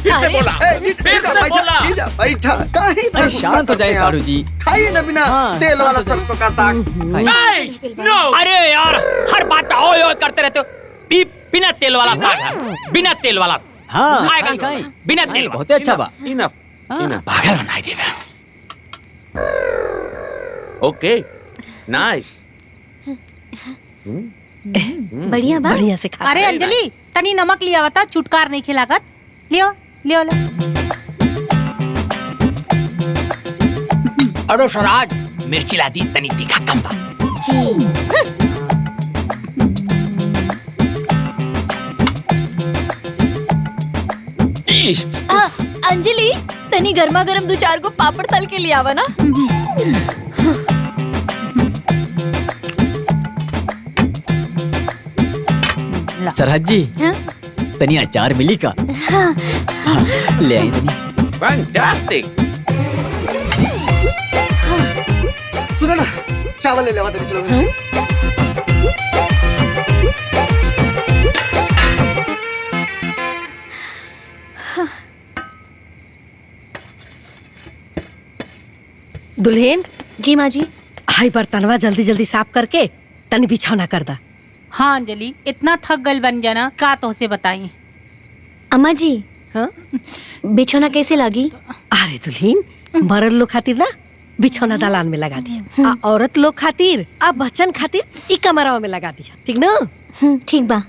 फिर से बोला, फिर से बोला। बैठा काहे अरे शांत हो जाए सारू जी। खाइए ना बिना तेल वाला सरसों का साग। नो। अरे यार, हर बात पे ओए ओए करते रहते हो। बिना तेल वाला साग है, बिना तेल वाला। हाँ, खाएगा बिना तेल। बहुत अच्छा बा। इनफ पागल बनाई देवे। ओके, नाइस। बढ़िया बा। बढ़िया से खा। अरे अंजलि, तनी नमक लिया बता, चुटकार नहीं खिलागत। लियो लियो ले। अरे सराज, मिर्ची ला दी, तनी तीखा कम बा। अंजलि, तनी गर्मा गर्म 2-4 को पापड़ तल के लिए आवा ना। सरहद जी, तनी अचार मिली का? हाँ। ले आई तनी। फैंटास्टिक। सुनो ना, चावल ले लेवा तनी चलो। दुल्हन। जी माँ जी। हाई बर्तनवा जल्दी जल्दी साफ करके तनी बिछौना कर दा। हाँ अंजलि, इतना थक गल बन जाना का तो से बताई। अम्मा जी, हाँ? बिछौना कैसे लगी? अरे दुल्हीन, मर्द लोग खातिर ना बिछौना दलान में लगा दिया, आ औरत लोग खातिर आ बच्चन खातिर ई कमरा में लगा दिया, ठीक ना? ठीक बा।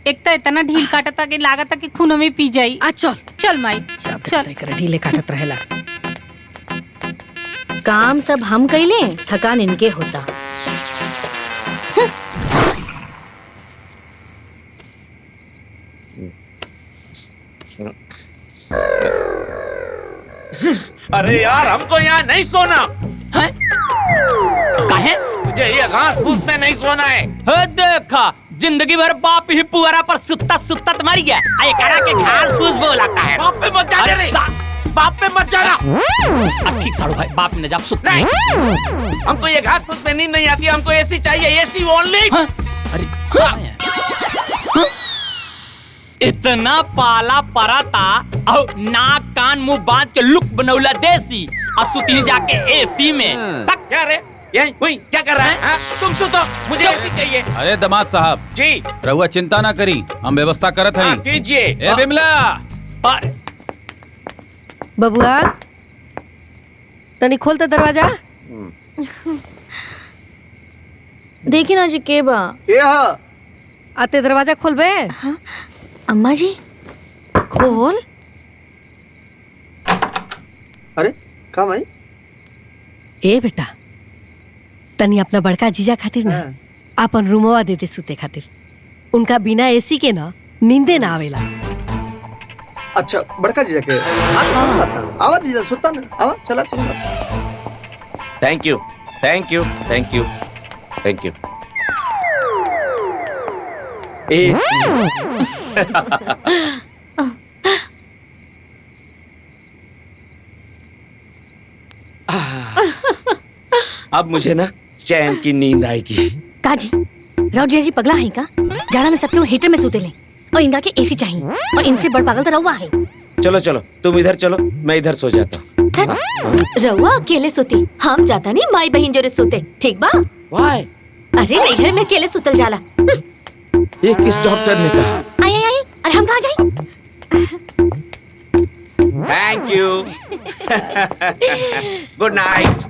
एक तो इतना ढील काटता कि लागता कि खून में पी जाई। चल चल माई चल कर ढीले काटत रहेला। काम सब हम कैले, थकान इनके होता। अरे यार हमको यहाँ नहीं सोना है? काहे? मुझे ये घास फूस में नहीं सोना है। देखा जिंदगी भर बाप ही पुअरा पर सुत्ता सुत्ता तुम्हारी गया। आये करा के घास फूस बोलाता है। बाप पे मत जाने रे। बाप पे मत जाना। ठीक साड़ू भाई, बाप ने जब सुत्ता नहीं, हमको ये घास फूस में नींद नहीं आती, हमको एसी चाहिए, एसी ओनली। अरे इतना पाला पराता और नाक कान मुंह बांध के लुक बनौला देसी और सुती जाके एसी में। क्या रे? यही हुई क्या कर रहा है? हाँ? तुम सुतो, मुझे एसी चाहिए। अरे दामाद साहब जी, रहुआ चिंता ना करी, हम व्यवस्था करत हई। कीजिए। ए बिमला, बबुआ तनी खोल तो दरवाजा। देखी ना जी के बा। आते दरवाजा खोल बे। हाँ? अम्मा जी खोल। अरे का भाई? ए बेटा, तनी अपना बड़का जीजा खातिर ना अपन रूमवा दे दे सुते खातिर। उनका बिना एसी के ना नींदे ना आवेला। अच्छा बड़का जीजा के आवाज जीजा सुता ना, आवाज चला तुम। Thank you thank you thank you thank you. अब मुझे ना चैन की नींद आएगी। काजी राउत जी पगला है का? जाड़ा में सब लोग हीटर में सोते ले और इनका के एसी चाहिए और इनसे बड़ पागल तो रहुआ है। चलो चलो तुम इधर चलो, मैं इधर सो जाता हूँ। रहुआ अकेले सोती, हम जाता नहीं माई बहन जोरे सोते, ठीक बा? वाई? अरे नैहर में अकेले सुतल जाला। ये किस डॉक्टर ने कहा? आई आई आई, अरे हम कहाँ जाए? Thank you. Good night.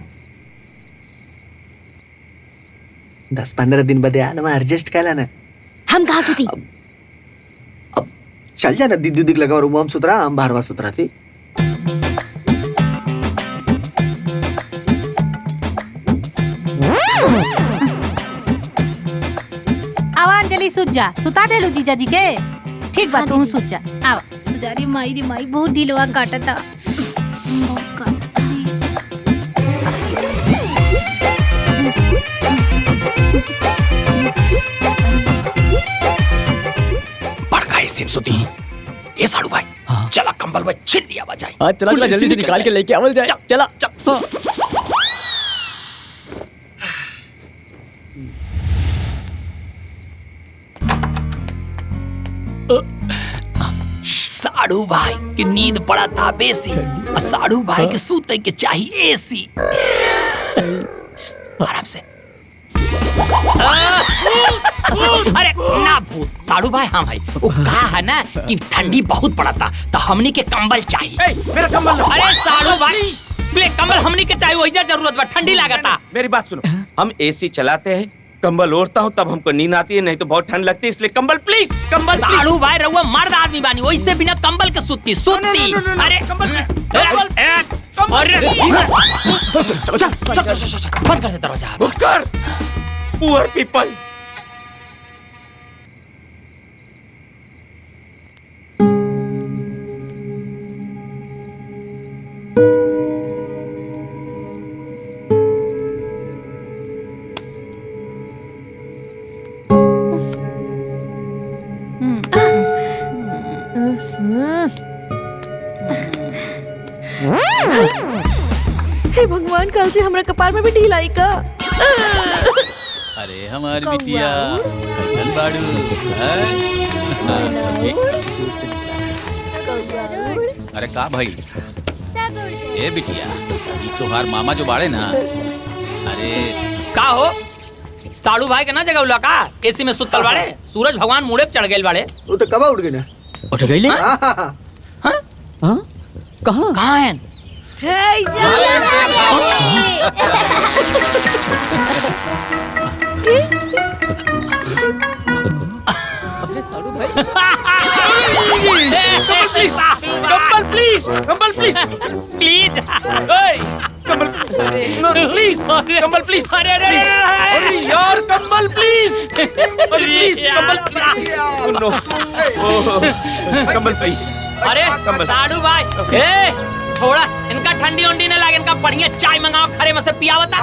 10-15 दिन बाद आना, मैं एडजस्ट कर लेना। हम कहाँ सोती? अब चल जाना, दीदी दिख लगा रूम हम सुतरा, हम बाहरवा सुतरा थी। आवा अंजलि सुत जा, सुता देलू जीजा जी के। ठीक बा तू सुत जा। आवा सुजारी माई रे माई बहुत ढीलवा काटता। बड़का एसी सुती। ये साड़ू भाई चला कंबल में छिन लिया बजाई। हाँ चला चला जल्दी से निकाल के लेके आवल जाए। चला चल। साड़ू भाई की नींद पड़ा था बेसी और साड़ू भाई के सूते के चाहिए एसी। आराम से। अरे ना भूत साड़ू भाई। हाँ भाई वो कहा है ना कि ठंडी बहुत पड़ा था तो हमनी के कंबल चाहिए। मेरा कंबल लो। अरे साड़ू भाई कंबल हमनी के चाहिए, वही जरूरत बा, ठंडी लागता। मेरी बात सुनो, हम एसी चलाते हैं, कंबल ओढ़ता हूँ तब हमको नींद आती है, नहीं तो बहुत ठंड लगती है, इसलिए कंबल प्लीज, कंबल प्लीज। साड़ू भाई रहुआ मर्द आदमी बानी, वैसे बिना कंबल के सुतती सुतती। अरे कंबल बंद कर दे दरवाजा। कर पुअर पीपल। हे भगवान, कल से हमरा कपार में भी ढील आई का? अरे हमारी बिटिया कैसन बाड़ू? अरे का भाई? ए बिटिया, ये तोहार मामा जो बाड़े ना, अरे का हो साड़ू भाई के ना जगह उला का एसी में सुतल बाड़े? सूरज भगवान मुड़े चढ़ गए बाड़े। वो तो कब उठ गए ना? उठ गई ले? हाँ। कहाँ कहाँ है? कम्बल प्लीज कम्बल प्लीज प्लीज कम्बल प्लीज कम्बल प्लीज अरे यार कम्बल प्लीज प्लीज कम्बल नो कम्बल प्लीज अरे साडू भाई ए थोड़ा इनका ठंडी उंडी न लागे, इनका बढ़िया चाय मंगाओ, खरे में से पियावता।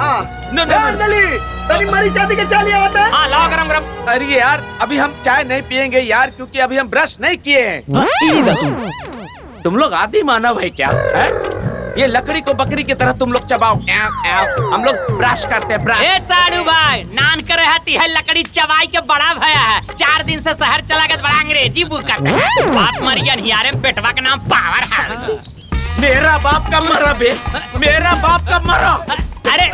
नो अंजलि तनी मरी चांदी के चाय ले आता है। हां लाओ गरम गरम। अरे यार अभी हम चाय नहीं पियेंगे यार, क्योंकि अभी हम ब्रश नहीं किए हैं। तुम लोग आदि मानव है क्या है? ये लकड़ी को बकरी की तरह तुम लोग चबाओ, हम लोग ब्रश करते हैं ब्रश। ए साडू भाई नान करे हती है लकड़ी चबाई के बड़ा भया है, 4 दिन से शहर चला गया, बड़ा अंग्रेजी बुक करते हैं। बाप मर गया निहारे पेटवा का नाम पावर हाउस। मेरा बाप का मरा बे, मेरा बाप का मरा। अरे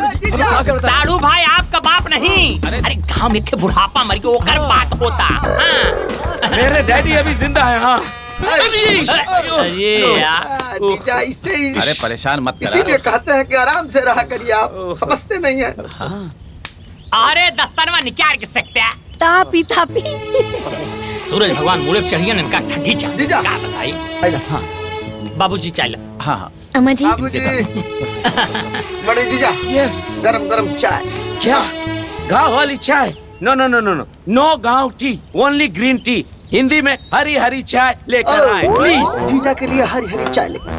साडू भाई आपका बाप नहीं, अरे गाँव में के बुढ़ापा मर गया ओकर बात होता। मेरे डैडी अभी जिंदा है। हाँ अरे परेशान मत करा। इसीलिए कहते हैं कि आराम से रहा करिए, आप समझते नहीं है। अरे दस्तानवा निकाल के सकते हैं। तापी तापी सूरज भगवान मुड़े चढ़िए इनका ठंडी चाय क्या बताइए। बाबूजी चाय लो। हाँ हाँ अम्मा जी बाबूजी बड़े जीजा यस गरम गरम चाय। क्या गाँव वाली चाय? नो नो नो नो नो नो गाँव T, only green tea. Hindi में हरी हरी चाय लेकर आए प्लीज। जीजा के लिए हरी हरी चाय लेकर।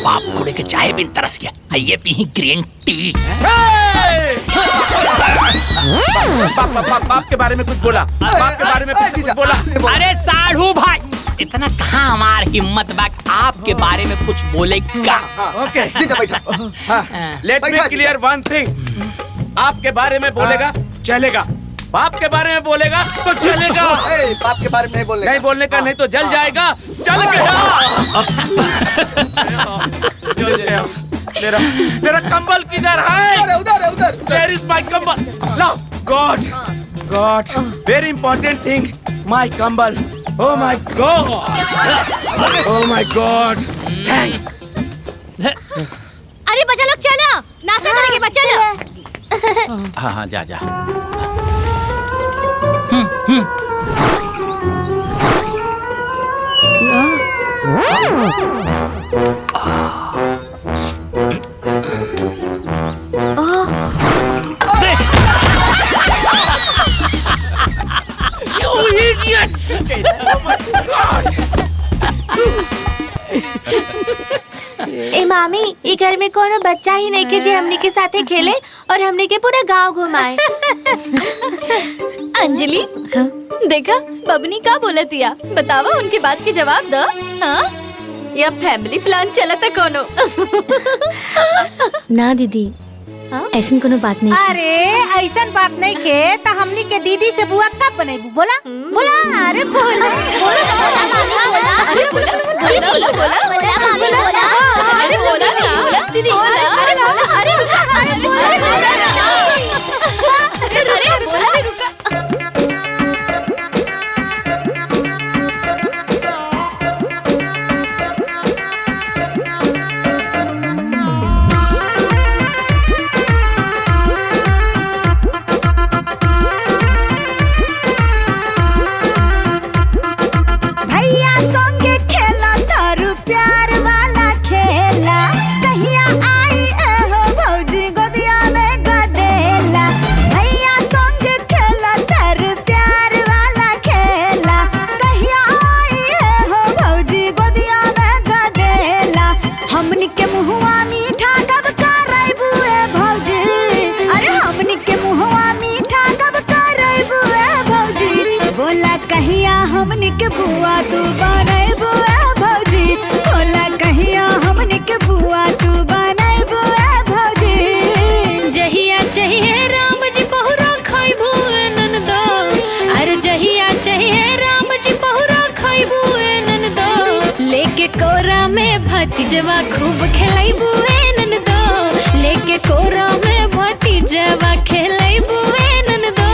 बाप कुड़े के चाय बिन तरस गया, ये पी ग्रीन टी। बाप के बारे में कुछ बोला, बाप के बारे में कुछ बोला। अरे साढ़ू भाई इतना कहाँ हमार हिम्मत बा आपके बारे में कुछ बोलेगा। ओके जीजा बैठा। लेट मी क्लियर वन थिंग, आपके बारे में बोलेगा चलेगा, बाप के बारे में बोलेगा तो चलेगा। बाप के बारे में नहीं बोलेगा। नहीं बोलने का नहीं तो जल जाएगा। चल गया। मेरा कंबल किधर है? उधर उधर। Where is my कंबल? Now, God, very important thing, my कंबल। Oh my God, oh my God, thanks। अरे बच्चा लोग चलो नाश्ता करेंगे, बच्चा लोग। हाँ हाँ जा जा। You idiot! Oh my God! ए मामी ई घर में कोनो बच्चा ही नहीं के जे हमने के साथे खेले और हमने के पूरा गांव घुमाए। अंजलि देखा बबनी का बोलतिया, बतावा उनके बात के जवाब दो। हाँ या फैमिली प्लान चला था कोनो? ना दीदी ऐसा कोनो बात नहीं। अरे ऐसा बात नहीं खे तो हमनी के दीदी से बुआ कब बनेबू? बोला बोला। अरे बोला बोला अरे बोला बोला बोला बोला अरे बोला ना दीदी बोला। अरे बोला अरे रुका अरे बोला अरे बोला रुका। भैया संगे खेला तारू प्यार वाला खेला, कहिया आई हो भौजी गोदिया में गदेला। भैया संगे खेला तारू प्यार वाला खेला, कहिया आई हो भौजी गोदिया में गदेला। हमनी के मुहवा मीठा कब करैबू ए भौजी? अरे हमनी के मुहवा मीठा कब करैबू ए भौजी? बोला कहिया हमनी के बुआ तू बनैबू ए भौजी? बोला कहिया हमनी के बुआ तू बनैबू ए भौजी? जहिया चाहिए राम जी पहुरा खैबू ननदो, अरे जहिया चाहिए राम जी पहुरा खैबू ननदो, लेके कोरा में भतीजवा खूब खेलैबू ननदो, लेके कोरा में भतीजवा खेलैबू ननदो।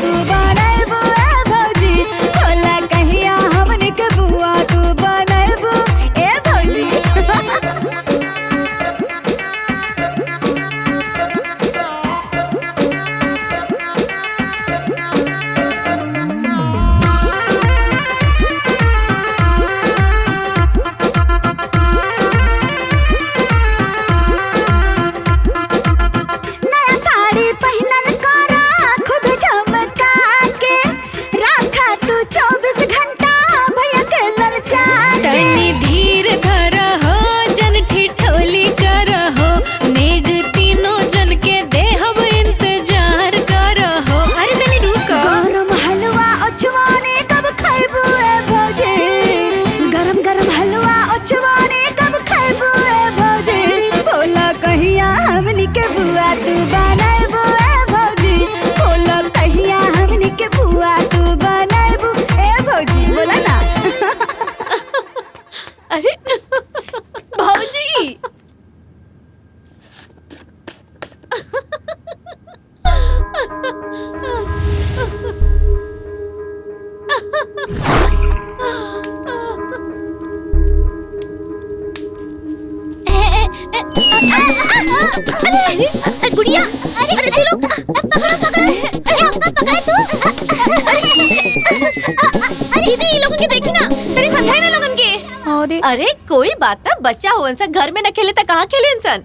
तू बनैबू ए भौजी बोला कहिया हमनी के बुआ तू बनैबू ए भौजी नया साड़ी पहनल करा खुद चमका के रखा तू 24 घंटा भैया के ललचा तनी धीर धर हो जन ठिठोली कर हो नेग तीनों जन के देहब इंतजार कर हो। अरे तनी रुको। गरम हलवा ओछवाने कब खाइबू ए भौजी गरम गरम हलवा ओछवाने कब खाइबू ए भौजी बोला कहिया हमनी के बुआ तू बनैबू ए भौजी बोला कहिया हमनी के बुआ तू बनैबू ए भौजी बोला ना अरे भौजी अरे गुड़िया अरे तू लोग पकड़ो पकड़ो अरे हमका पकड़ तू दीदी ये लोगन के देखी ना तेरे समझाई ना लोगन के अरे कोई बात ना बच्चा हो इंसान घर में न खेले तो कहाँ खेले इंसान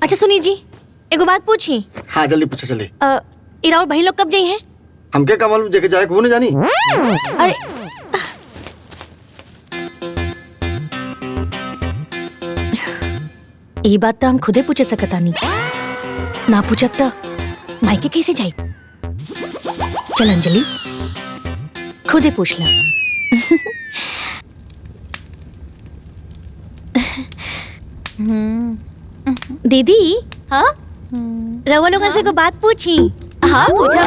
अच्छा सुनी जी एगो बात पूछी हाँ जल्दी पूछे चले इराउर भाई लोग कब जाई हैं हम क्या मालूम जगह जाए वो नहीं जानी अरे ये बात तो हम खुदे पूछे सकता नहीं ना पूछब तो मायके कैसे जाई चल अंजलि खुदे पूछ ला दीदी हाँ रवा लोगों से को बात पूछी हाँ पूछा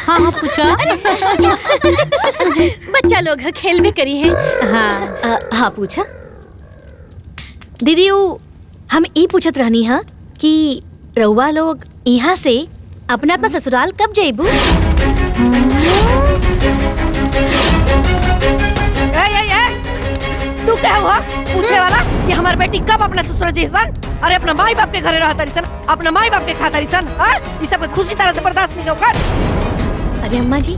हाँ पूछा बच्चा लोग खेल में करी है हाँ हाँ पूछा दीदी वो हम ई पूछत रहनी हा कि रउआ लोग यहाँ से अपना अपना ससुराल कब जाइबू तू क्या हुआ पूछे वाला कि हमार बेटी कब अपना ससुर जी सन अरे अपना माई बाप के घरे रहता रही सन अपना माई बाप के खाता रही सन ये सब खुशी तरह से बर्दाश्त नहीं कर अरे अम्मा जी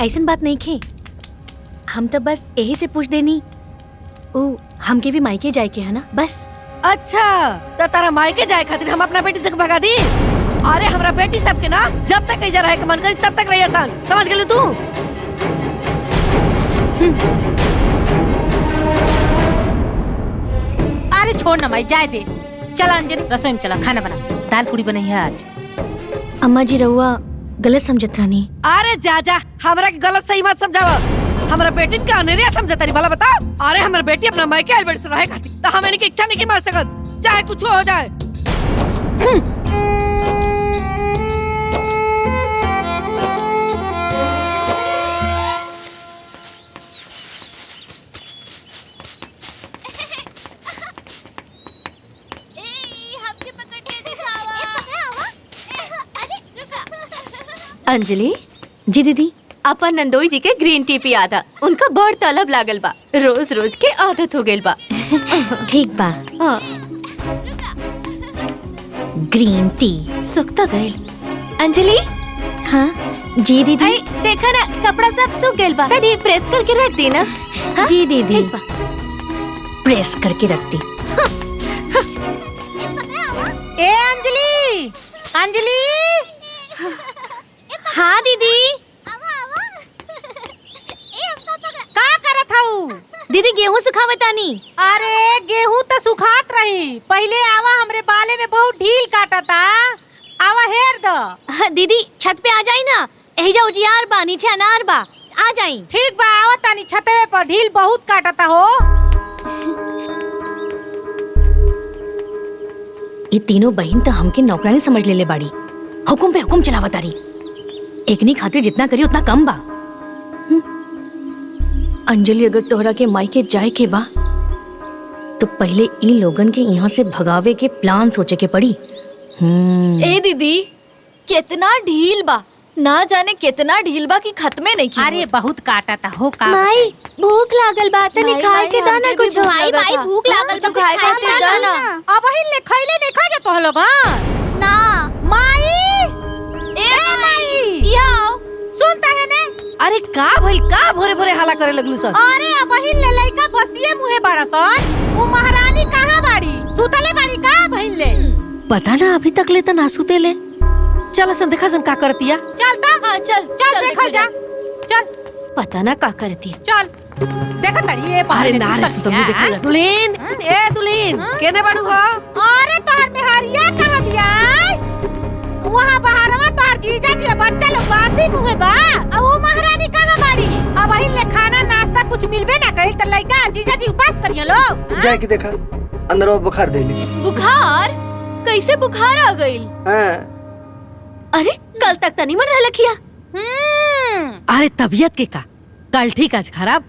ऐसन बात नहीं खे हम तो बस यही से पूछ देनी ओ हमके भी मायके जाए के है ना बस अच्छा तो तारा मायके जाए खातिर हम अपना बेटी से भगा दी अरे हमरा बेटी सब के ना जब तक कहीं जा रहे मन करी तब तक रही सन समझ गए तू अरे छोड़ ना माई जाए दे चला अंजलि रसोई में चला खाना बना दाल पूरी बनी है आज अम्मा जी रउआ गलत समझत रहनी अरे जा जा हमरा के गलत सही मत समझावा हमरा बेटी के अनेरिया समझता नहीं भला बताओ अरे हमरा बेटी अपना मायके अलबेट से रहे खातिर तो हम इनकी इच्छा नहीं मार सकत चाहे कुछ हो जाए अंजलि जी दीदी अपन नंदोई जी के ग्रीन टी पिया था उनका बड़ तलब लागल बा रोज रोज के आदत हो गइल बा ठीक बा हाँ। ग्रीन टी सुखता गइल अंजलि हाँ जी दीदी देखा ना कपड़ा सब सूख गइल बा तनी प्रेस करके रख दी ना हाँ? जी दीदी प्रेस करके रख दी ए अंजलि अंजलि हाँ दीदी का करत हऊ दीदी गेहूं सुखावतानी अरे गेहूं तो सुखात रही पहले आवा हमरे बाले में बहुत ढील काटता आवा हेर दो हाँ, दीदी छत पे आ जाई ना यही जा उजियार बा नीचे अनार बा आ जाई ठीक बा आवा तानी छतवे पर ढील बहुत काटता हो ये तीनों बहन तो हमके नौकरानी समझ लेले बाड़ी हुकुम पे हुकुम चलावतारी एकनी खातिर जितना करी उतना कम बा अंजलि अगर तोहरा के मायके जाए के बा तो पहले इन लोगन के यहाँ से भगावे के प्लान सोचे के पड़ी। ए दीदी कितना ढील बा, ना जाने कितना ढील बा कि खत्मे नहीं की। अरे बहुत काटा था हो का। माई भूख लागल बा, तनी खाए के दाना कुछ। माई माई भूख लागल बा, खाए के दाना। अब ही ले खइले नहीं खा जा तो लोग ना। माई ए माई याओ सुनता है ने? अरे का भइल, का भोरे भोरे हाला करे लगलू सन? अरे अब ही ले लइका फसिए मुहे बड़ा सन। वो महारानी कहाँ बाड़ी? सुतले बाड़ी का भइल ले? पता ना, अभी तक ले त ना सुते ले। चल सन देखा सन का करतिया। चलता हाँ चल चल देखा जा। चल पता ना का करती। चल देखा तड़ी ये अरे ना रे सुतल नहीं देखा जा। दुलीन ए दुलीन केने बाड़ू हो? अरे तोहर मेहरिया कहाँ बिया? वहाँ बाहरवा तोहर जीजा जी बच्चा लोग बासी मुहे बा। और वो महारानी कहाँ बाड़ी? अब ही ले खाना नाश्ता कुछ मिलबे ना कइल त लइका जीजा जी उपास करियो लोग। जाए के देखा अंदर वो बुखार दे ली। बुखार? कैसे बुखार आ गई? अरे कल तक तनी मन रह लखिया। अरे तबीयत के का कल ठीक आज खराब।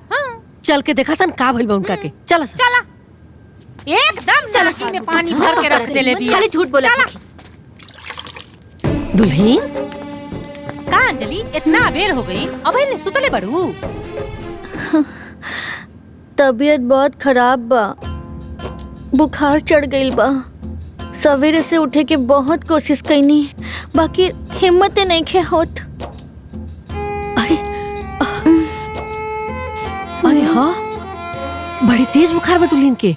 चल के देखा सन का भइल बा उनका के। चल सन चला एकदम चलसी में पानी भर के रख देले बिया। खाली झूठ बोला। दुल्हीन का अंजलि इतना अबेर हो गई, अब ही सुतले बड़ू? तबीयत बहुत खराब बा, बुखार चढ़ गइल बा। सवेरे से उठे के बहुत कोशिश कईनी, बाकी हिम्मत नहीं खे होत। अरे हाँ बड़ी तेज बुखार बा दुल्हीन के।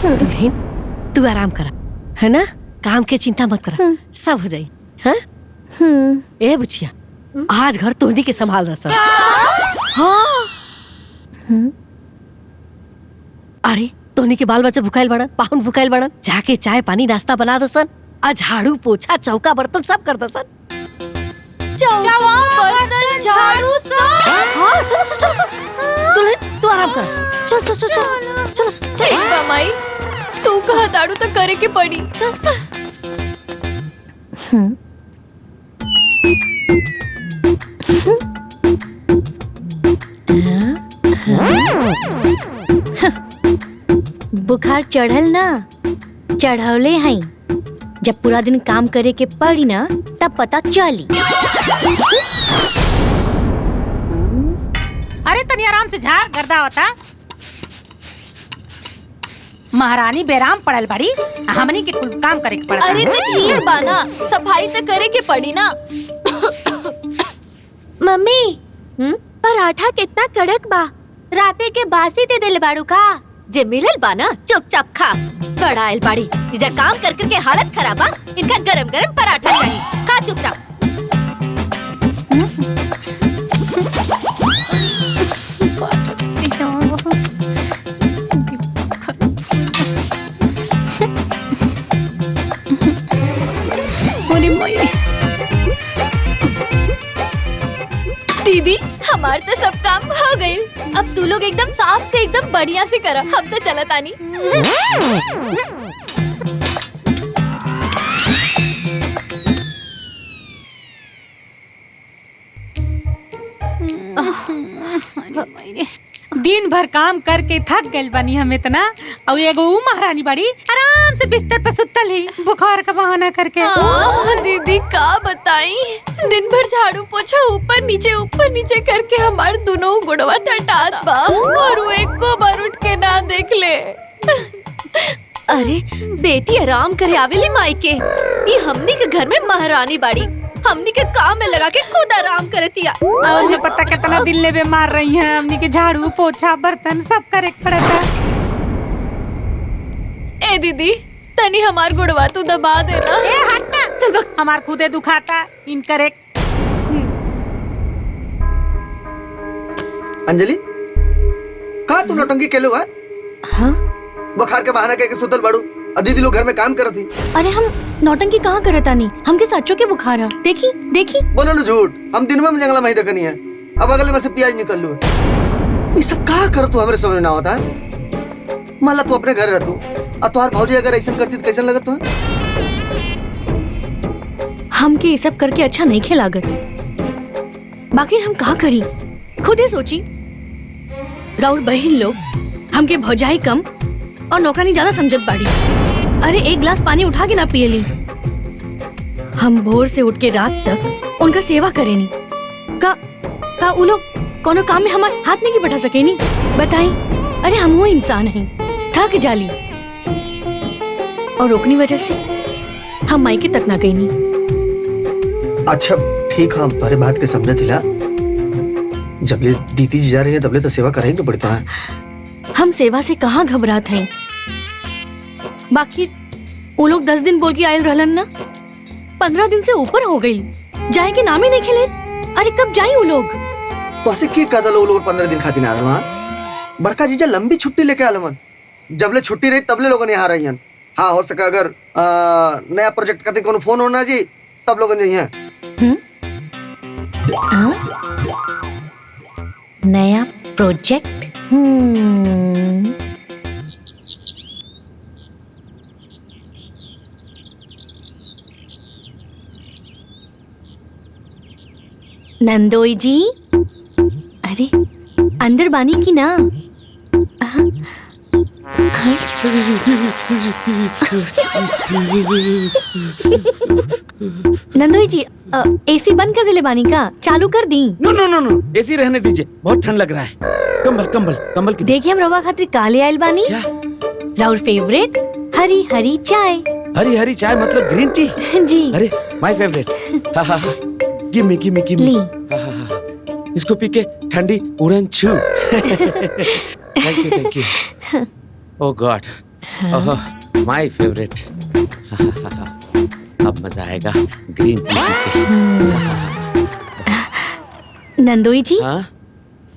दुल्हीन तू आराम करा है ना, काम के चिंता मत करा, सब हो जाई। हाँ ए बुचिया आज घर तोहनी के संभाल रहा सब। हाँ अरे तोहनी के बाल बच्चा भुखाइल बड़न, पाहुन भुखाइल बड़न, जाके चाय पानी नाश्ता बना दसन, आज झाड़ू पोछा चौका बर्तन सब कर दसन। चौका बर्तन झाड़ू सब। हाँ चलो दुल्हन तू आराम कर। चल चल चल चल चलो। ठीक बा माई, तू कहा दाड़ू तो करे के पड़ी। चल बुखार चढ़ल ना, चढ़ौले हैं। जब पूरा दिन काम करे के पड़ी ना तब पता चली। अरे तनी आराम से झाड़ गर्दा होता। महारानी बेराम पड़ल बड़ी, हमनी के कुल काम करे के पड़ता। अरे तो ठीक बा ना, सफाई तो करे के पड़ी ना। मम्मी पराठा कितना कड़क बा, राते के बासी दे दिल बाड़ू का? जे मिलल बा ना चुपचाप खा। बड़ाइल बाड़ी इजा काम कर कर के हालत खराब बा, इनका गरम गरम पराठा चाहिए, खा चुपचाप। दीदी हमार तो सब काम हो गई, अब तू लोग एकदम साफ से एकदम बढ़िया से करा, हम तो चलत आनी। दिन भर काम करके थक गइल बानी हम इतना, और एगो ऊ महारानी बड़ी आराम से बिस्तर पे सुतल ही बुखार का बहाना करके। दीदी का बताई, दिन भर झाड़ू पोछा ऊपर नीचे करके हमार दोनों गुड़वा टटात बा, और वो एक को बार उठ के ना देख ले। अरे बेटी आराम करे आवेली मायके, ये हमनी के घर में महारानी बाड़ी, हमनी के काम में लगा के खुद आराम करतिया। और भी पता कितना दिन ले बीमार रही है, हमनी के झाड़ू पोछा बर्तन सब करे पड़ता। ए दीदी तनी हमार गुड़वा तू दबा देना। ए हट ना, चल हमार खुदे दुखाता इनकरे। अंजलि का तू नौटंकी के लोग? हाँ बुखार के बहाना कह के सुतल बाड़ू, दीदी लोग घर में काम करत थी। अरे हम नौटंकी कहाँ करता नहीं, हमके सच्चों के बुखार है। देखी देखी बोलो ना झूठ, हम दिन में जंगला में देखनी है, अब अगले में से प्याज निकल लो। ये सब का कर तू हमरे समझ ना होता है। मान ला तू अपने घर रहतू और तुम्हार भौजी अगर ऐसा करती तो कैसा लगत तुम? हमके ये सब करके अच्छा नहीं खेलागत, बाकी हम कहाँ करी खुद ही सोची। राउर बहन लोग हमके भौजाई कम और नौकरानी ज्यादा समझत बाड़ी। अरे एक गिलास पानी उठा के ना पिए ली। हम भोर से उठ के रात तक उनका सेवा करेनी। का उ लोग कोनो काम में हमार हाथ नहीं की बैठा सकेनी? बताई। अरे हम वो इंसान हैं, थक जाली और ओकनी वजह से हम मायके तक ना गईनी। अच्छा ठीक, हम तुम्हारे बात के समझ थिला। जबले दीदी जी जा रही है तबले तो सेवा करेंगे पड़ता है। हम सेवा से कहाँ घबरात हैं। बाकी वो लोग 10 दिन बोल के आयल रहलन ना, 15 दिन से ऊपर हो गई, जाए के नाम ही नहीं खिले। अरे कब जाई वो लोग? तो ऐसे की कदल लोग 15 दिन खातिर आल वहाँ। बड़का जीजा लंबी छुट्टी लेके आल मन। जबले छुट्टी रही तबले लोगों ने यहाँ रही हन। हाँ हो सका अगर नया प्रोजेक्ट करते कोनो फोन होना जी तब लोगों ने यहाँ। नया प्रोजेक्ट? नंदोई जी, अरे अंदर बानी की ना? नंदोई जी, एसी बंद कर दिले बानी का? चालू कर दी? नो नो नो नो, एसी रहने दीजिए, बहुत ठंड लग रहा है। कंबल कंबल कंबल की देखिए हम रवा खातिर काले आयल बानी। राउर फेवरेट हरी हरी चाय। हरी हरी चाय मतलब ग्रीन टी? जी। अरे my favourite. Give me give me give me. इसको पी के ठंडी उड़न छू। Thank you. Oh god, my favourite. अब मजा आएगा ग्रीन टी पी के। नंदोई जी,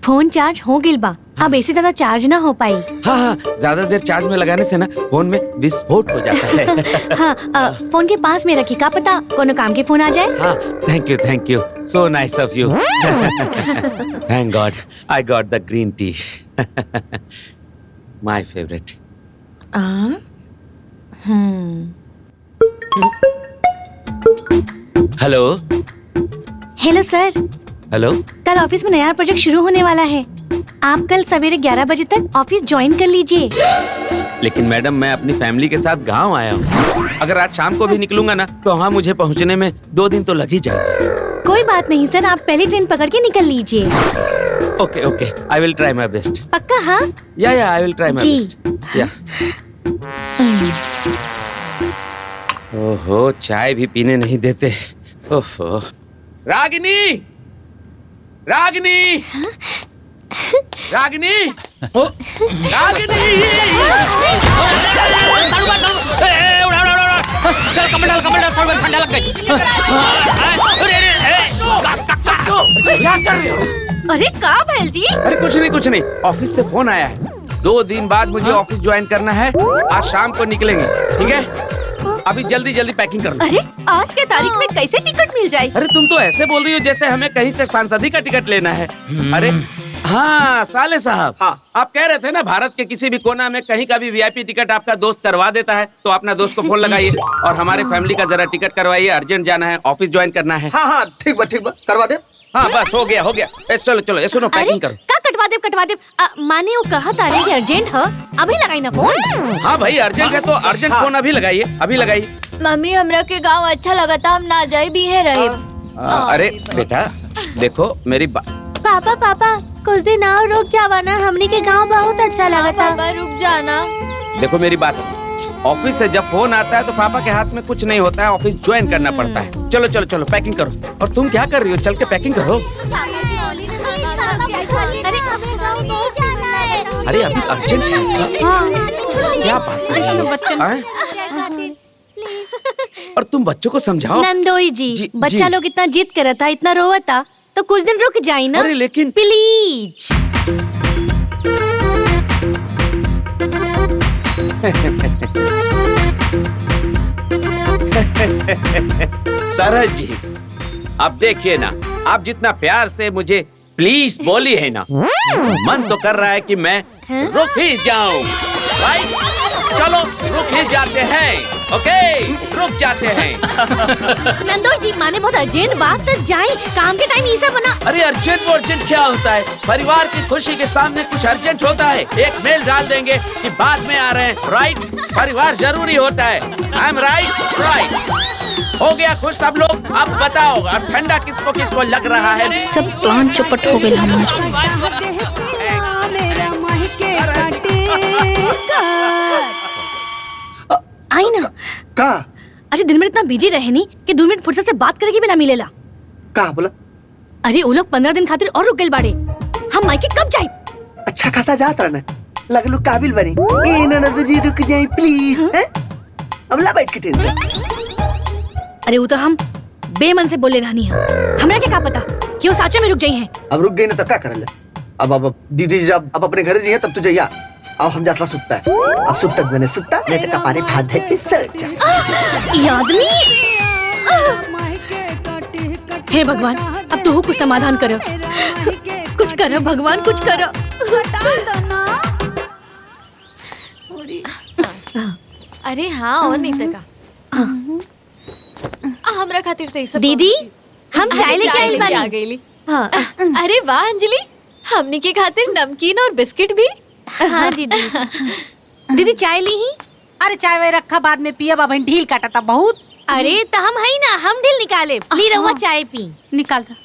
फोन चार्ज हो गइल बा, अब ऐसे ज्यादा चार्ज ना हो पाई। हाँ, ज्यादा देर चार्ज में लगाने से ना फोन में विस्फोट हो जाता है। हाँ, फोन के पास में रखी, का पता कोनो काम के फोन आ जाए। हाँ, thank you, so nice of you. Thank God I got the green tea. My favourite. Hello hello sir. Hello, कल ऑफिस में नया प्रोजेक्ट शुरू होने वाला है। आप कल सवेरे 11 बजे तक ऑफिस ज्वाइन कर लीजिए। लेकिन मैडम मैं अपनी फैमिली के साथ गांव आया हूँ। अगर आज शाम को भी निकलूंगा ना तो वहाँ मुझे पहुँचने में 2 दिन तो लग ही जाएंगे। कोई बात नहीं सर, आप पहली ट्रेन पकड़ के निकल लीजिए। Okay okay, I will try my best. पक्का? हाँ yeah I will try my best. Yeah. ओहो, चाय भी पीने नहीं देते। ओहो, रागिनी रागिनी रागिनी रागिनी। ठंडा लग गई। क्या कर रहे हो? अरे का भैल जी? अरे कुछ नहीं, ऑफिस से फोन आया है। 2 दिन बाद मुझे ऑफिस ज्वाइन करना है। आज शाम को निकलेंगे, ठीक है? अभी जल्दी पैकिंग कर लो। अरे आज के तारीख में कैसे टिकट मिल जाए? अरे तुम तो ऐसे बोल रही हो जैसे हमें कहीं से सांसदी का टिकट लेना है। अरे हाँ साले साहब, आप कह रहे थे ना भारत के किसी भी कोना में कहीं का भी वीआईपी टिकट आपका दोस्त करवा देता है, तो अपना दोस्त को फोन लगाइए और हमारे फैमिली का जरा टिकट करवाइए। अर्जेंट जाना है, ऑफिस ज्वाइन करना है। हाँ ठीक बा करवा दे। हाँ बस हो गया। चलो ये सुनो, पैकिंग करो। का कटवा दे। माने वो कहा तारे कि अर्जेंट है, अभी लगाई ना फोन। हाँ भाई अर्जेंट है तो अर्जेंट फोन अभी लगाइए। मम्मी हमरा के गाँव अच्छा लगा था, हम ना जाए भी है रहे। अरे बेटा देखो मेरी पापा कुछ दिन और रुक जावा ना, हमनी के गांव बहुत अच्छा लगा था। पापा रुक जाना। देखो मेरी बात, ऑफिस से जब फोन आता है तो पापा के हाथ में कुछ नहीं होता है, ऑफिस ज्वाइन करना पड़ता है। चलो पैकिंग करो। और तुम क्या कर रही हो? चल के पैकिंग करो। अरे अभी अर्जेंट है। क्या बात? और तुम बच्चों को समझाओ। नंदोई जी, बच्चा लोग इतना जिद करता, इतना रोता, तो कुछ दिन रुक जाए ना। अरे लेकिन प्लीज। सरहद जी, अब देखिए ना, आप जितना प्यार से मुझे प्लीज बोली है ना, मन तो कर रहा है कि मैं रुक ही जाऊं। भाई चलो रुक ही जाते हैं। ओके रुक जाते हैं। नंदोर जी माने बहुत अर्जेंट बात तक जाए, काम के टाइम ये सब बना। अरे अर्जेंट क्या होता है? परिवार की खुशी के सामने कुछ अर्जेंट होता है? एक मेल डाल देंगे कि बाद में आ रहे हैं, राइट? परिवार जरूरी होता है। I am right? हो गया खुश सब लोग? अब बताओ अब ठंडा किसको किसको लग रहा है? सब प्लान चौपट हो गए हमारे। आई ना का? अरे दिन में इतना बिजी रहे नहीं कि 2 मिनट फुर्सत से बात करेगी भी ना मिलेला। का बोला? अरे वो लोग 15 दिन खातिर और रुक गए बाड़े। हम मायके कब जाए? अच्छा खासा जात रहना, लगलो काबिल बनी। ए ननद जी रुक जाए प्लीज। अब ला बैठ के टेंशन। अरे वो तो हम बेमन से बोले रहनी है, हमरा क्या पता कि वो साचे में रुक जाई हैं। अब रुक गई ना तब क्या करल? अब दीदी जब अब अपने घर जाइए तब तू जइया। अब हम जातला सुत्ता है। अब सुत्ता मैंने सुत्ता नहीं तो कपारे भात धर के सो जा। ये आदमी हे भगवान, अब तो कुछ समाधान करो, कुछ करो भगवान, कुछ करो। अरे हाँ और नहीं तका हमरा खातिर से सब दीदी हम चाय लेके आइल बानी। आ गईली। हाँ। अरे वाह अंजलि, हमनी के खातिर नमकीन और बिस्किट भी। हाँ दीदी। दीदी चाय ली ही? अरे चाय वे रखा बाद में पिया बाबा ढील काटा था बहुत। अरे तो हम है ना, हम ढील निकाले। ली रहुआ चाय पी। निकाल था।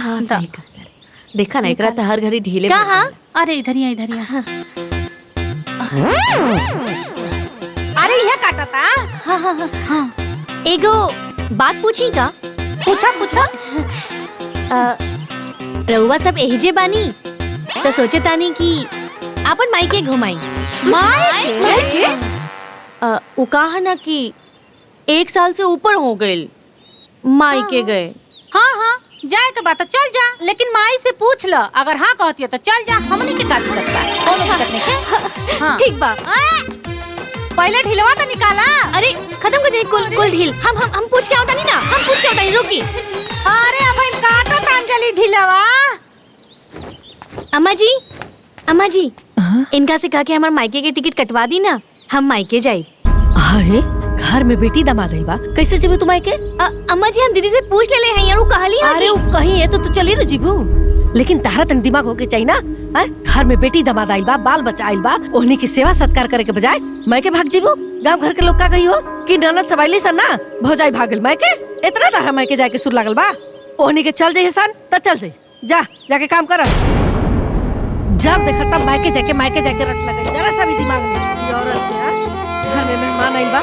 हाँ सही कहा। देखा ना एकरा तो हर घड़ी ढीले। कहाँ? अरे इधर ही इधर ही। अरे यह काटा था। हाँ हाँ हाँ। एगो बात पूछी का? पूछा। रहुआ सब एहिजे बानी तो सोचे तानी कि आपन मायके घुमाई। मायके? वो कहा ना कि 1 साल से ऊपर हो गए मायके गए। हाँ जाए के बात चल जा, लेकिन माई से पूछ लो, अगर हाँ कहती है तो चल जा। हमनी के का दिक्कत बा? अच्छा हाँ ठीक बा। पहले ढिलवा तो निकाला। अरे खत्म कर दे कुल ढील। हम पूछ के आवता नहीं ना, हम पूछ के आवता नहीं। रुकी। अरे अब इन काटो अंजलि ढिलवा। अम्मा जी इनका से कहा कि हमारे मायके के टिकट कटवा दी ना, हम मायके जाए। अरे घर में बेटी दामाद आई बा, कैसे जीबू तू मायके? अम्मा जी हम दीदी से पूछ ले हैं यार, वो कहली है। अरे वो कहीं है तो तू चली ना जीबू, लेकिन तारा तन दिमाग होके चाहिए ना। घर में बेटी दामाद आइल बा, बाल बच्चा आइल बा, ओहनी की सेवा सत्कार करे के बजाय मायके भाग जीबू। गांव घर के लोग का कही हो कि ननद सवाइली सन ना भौजाई भागल मायके। इतना तारा मायके जाके सुर लागल बा। ओहनी के चल जाइए सन तो चल जाई, जाके काम कर। जब देखा तब मायके जाके रट लगे। जरा सा भी दिमाग नहीं। औरत घर में मेहमान आइल बा।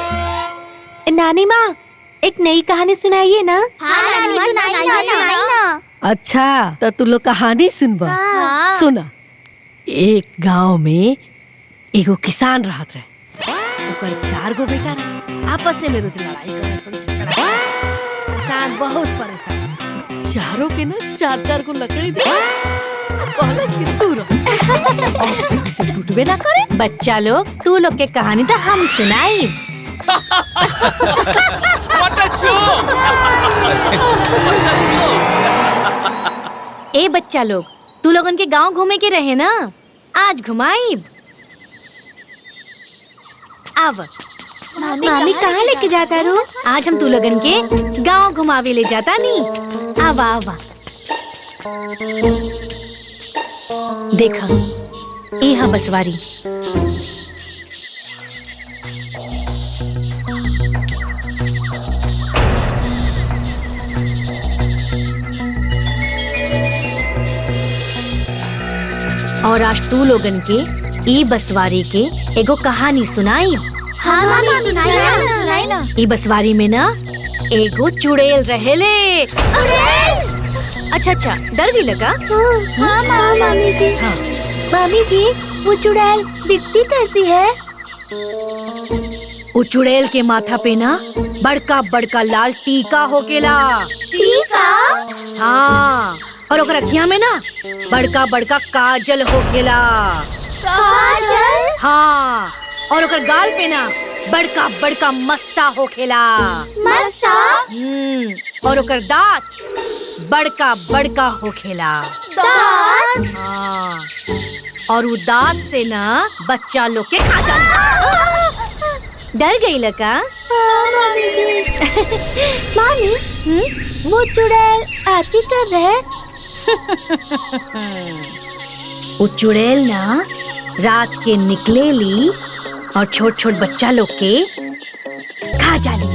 नानी माँ एक नई कहानी सुनाइए ना। हाँ नानी सुनाई ना। अच्छा तो तू लोग कहानी सुनबा। हाँ। सुना। एक गांव में एगो किसान रहत रहे। ओकर 4 गो बेटा रहे। आपस में रोज लड़ाई करे सन, झगड़ा करे। किसान बहुत परेशान। चारों के ना 4-4 को लकड़ी दे। कहलस कि तू रह से टूटबे ना करे। बच्चा लोग तू लोग के कहानी तो हम सुनाई। ए बच्चा लोग तू लोगन के गांव घूमे के रहे ना, आज घुमाई। अब मामी कहाँ लेके जाता रू? आज हम तू लोगन के गांव घुमावे ले जाता नी। आवा देखा यहाँ बसवारी। और आज तू लोगन के ई बसवारी के एगो कहानी सुनाई। हाँ सुनाई ना। ई बसवारी में ना एगो चुड़ैल रहेले। अच्छा डर भी लगा? हाँ मामी जी। हाँ मामी जी वो चुड़ैल दिखती कैसी है? वो चुड़ैल के माथा पे ना बड़का बड़का लाल टीका होकेला। टीका? हाँ और ओकर अखियां में ना बड़का बड़का काजल होखेला। काजल? हाँ और ओकर गाल पे ना बड़का बड़का मस्सा होखेला। मस्सा? और ओकर दांत बड़का बड़का होखेला। दांत? हाँ और वो दांत से ना बच्चा लोग के खा जाला। डर गई लका? हाँ मामी जी। मामी, वो चुड़ैल आती कब है? वो चुड़ैल ना रात के निकले ली और छोट छोट बच्चा लोग के खा जाली।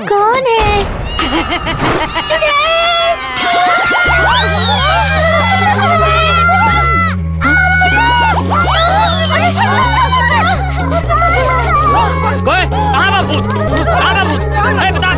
कौन है? कहाँ भूत? कहाँ भूत? अरे बता।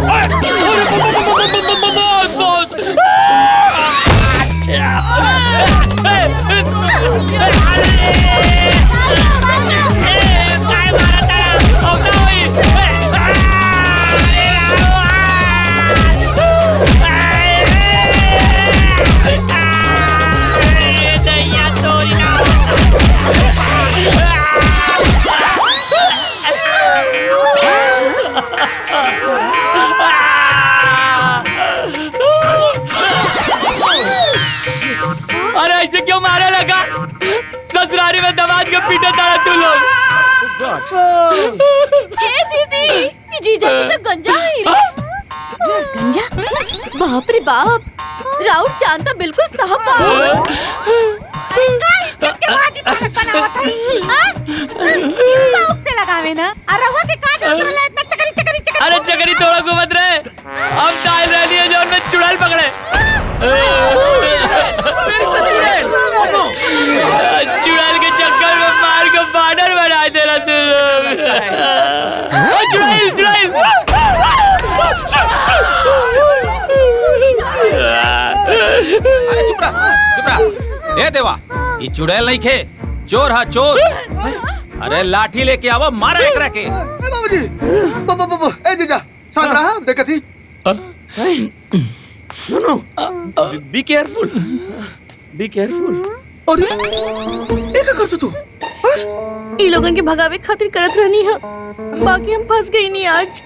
अरे ऐसे क्यों मारे लगा? ससुरारी में दबाद के पीटे तारा तू लोग। हे दीदी, ये जीजा जी तो गंजा है। गंजा? बाप रे बाप, राउत चांद तो बिल्कुल साफ से लगावे ना। अरे वो के काज उतरला इतना चकरी चकरी चकरी। अरे चकरी थोड़ा घूमत रहे। अब टाइल रह दिए जो उनमें चुड़ैल पकड़े। चुड़ैल के चक्कर में मार के बानर बना दे रहा तू। चुड़ैल चुड़ैल। अरे चुप रहा, चुप रहा। ए देवा, ये चुड़ैल नहीं खे, चोर हा चोर। अरे लाठी लेके आवो, मारा एकरा के। बाबूजी, बाबू, ए जीजा, साथ रहा, देखा थी। No, be careful. Be careful. अरे, ये क्या करते तू? ई लोगन के भगावे खातिर करत रहनी है, बाकी हम फंस गई नहीं आज।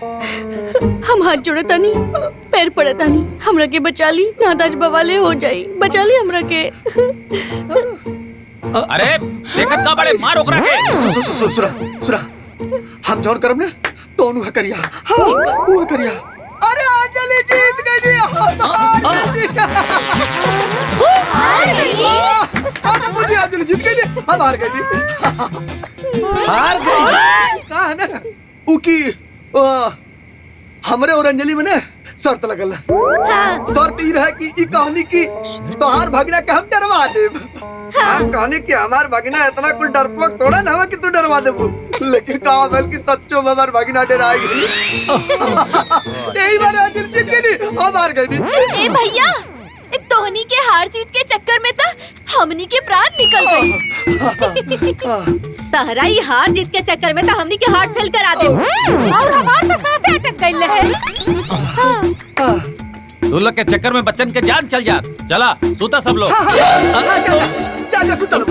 हम हाथ जोड़े तानी, पैर पड़े तानी, हमरा के बचा ली, नादाज बवाले हो जाई, बचा ली हमरा के। अरे देखत का बड़े, मार ओकरा के। सुरा, हम जौन करम ने तो उन्हें करिया, हाँ, वो करिया। अरे अंजलि जीत गई, मुझे अंजलि जीत गई, हम हार गई। हार गई कहा है ना? उकी हमरे और अंजलि में ना शर्त लगल। शर्त ई रहे कि ई कहानी की तोहार भगना के हम डरवा देब। हाँ, कहानी की हमार भगना इतना कुछ डरपोक थोड़ा ना हो कि तू डरवा देबू, लेकिन कहा बल्कि सच्चो में हमार भगना डराई गई। यही बार अंजलि जीत गई, हम हार गई। ए भैया, तोहनी के हार जीत के चक्कर में तो हमनी के प्राण निकल गई। तहरा ही हार जीत के चक्कर में तो हमनी के हार्ट फेल करा दे और हमार तो सांसें अटक गई है। तू लोग के चक्कर में बच्चन के जान चल जात। चला सूता सब लोग। जा सुता लो,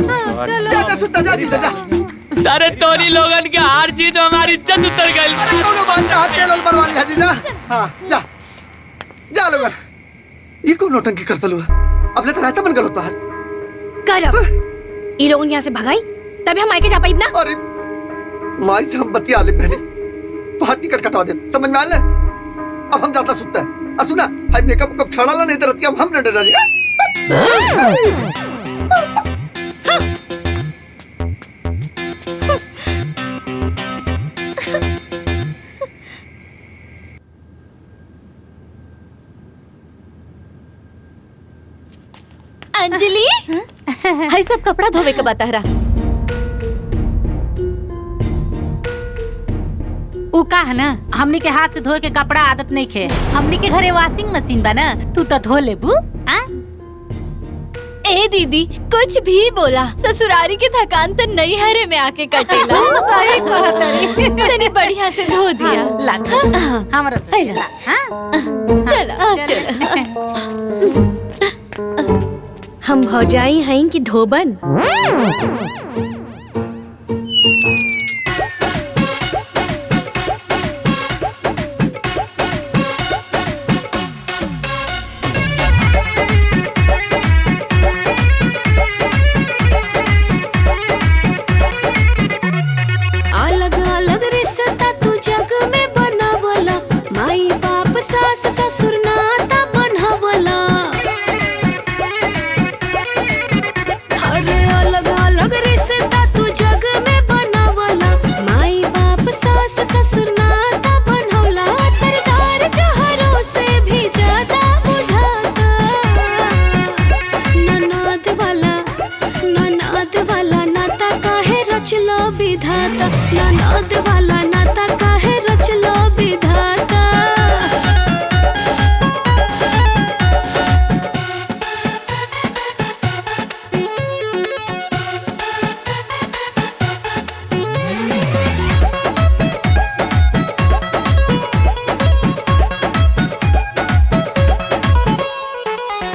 जा सुता, जा। सारे तोरी लोगन के हार जीत में हमारी इज्जत उतर गई। दोनों बात हाथ तेल और बरवानी हाजी जा। हाँ, जा लोगन। ये कौन नौटंकी करता लो? अब ले तो रहता मन गलो बाहर। करब ई लोगन यहाँ से भगाई तभी हम मायके जा पाइब ना। अरे माई से हम बतिया ले बहने, बाहर टिकट कटवा दे, समझ में आ ले? अब हम जाता सुनता है। आ सुना, हाय मेकअप कब छड़ा ला नहीं तो रतिया हम न डरा रही। अंजलि, हाय सब कपड़ा धोवे के बता रहा। उ का है ना, हमनी के हाथ से धोए के कपड़ा आदत नहीं खे। हमनी के घरे वॉशिंग मशीन बा ना, तू तो धो लेबू। ए दीदी कुछ भी बोला, ससुरारी के थकान तो नहीं हरे में आके कटेला। सही कहत रे। तने बढ़िया से धो दिया। ला हमरा चला हम भौजाई हैं कि धोबन? अलग अलग रिश्ता तू जग में बनावला, माई बाप सास ससुर नाता बनवला। अरे अलग अलग रिश्ता तू जग में बनावला, माई बाप सास ससुर नाता बनवला। सरदार जहरों से भी ज्यादा बुझाता, ननद वाला नाता काहे रचलो विधाता, ननद वाला नाता काहे रचलो विधाता।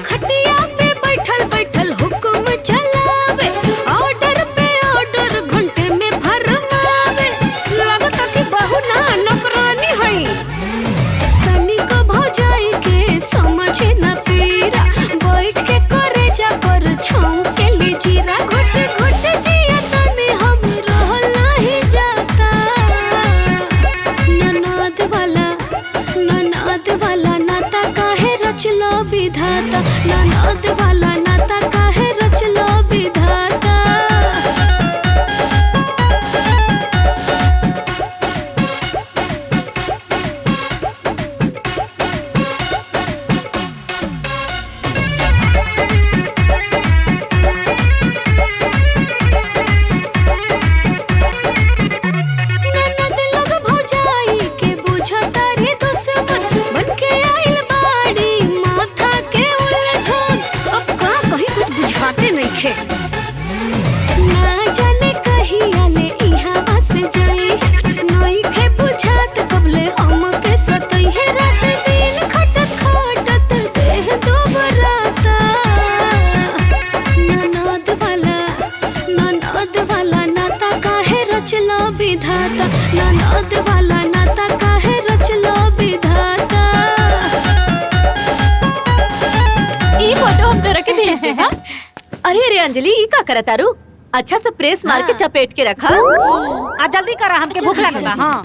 खटिया पे बैठल बैठल हुक्म चलावे, ऑर्डर पे ऑर्डर घंटे में फरमावे। लगता कि बहू ना नौकरानी है, तनिको भौजाई के समझ न पीरा। बैठ के करे जा पर छौंके ली जीरा, घुट घुट जिया तने हम रहल नहीं जाता। ननद वाला नाता काहे रचलो विधाता, ननद वाला नाता काहे रचलो विधाता। ननद लोग भौजाई के बुझता रे दुश्मन, बनके आइल बाड़ी माथा के उलझन। अब का कहीं कुछ बुझाते नहीं खे, ना जाने कहिया ले इहाँ बस जाई। नहीं खे बुझात कबले हम के सतई है, रात दिन खटत खटत देह दोबराता। ननद वाला नाता काहे रचलो विधाता, ननद वाला नाता काहे रचलो विधाता। ई फोटो हम तोरा के भेज दे। हाँ? अरे अरे अंजलि, ई का करत तारू? अच्छा से प्रेस मार के चपेट के रखा। आ जल्दी करा, हमके भूख लगल बा। हां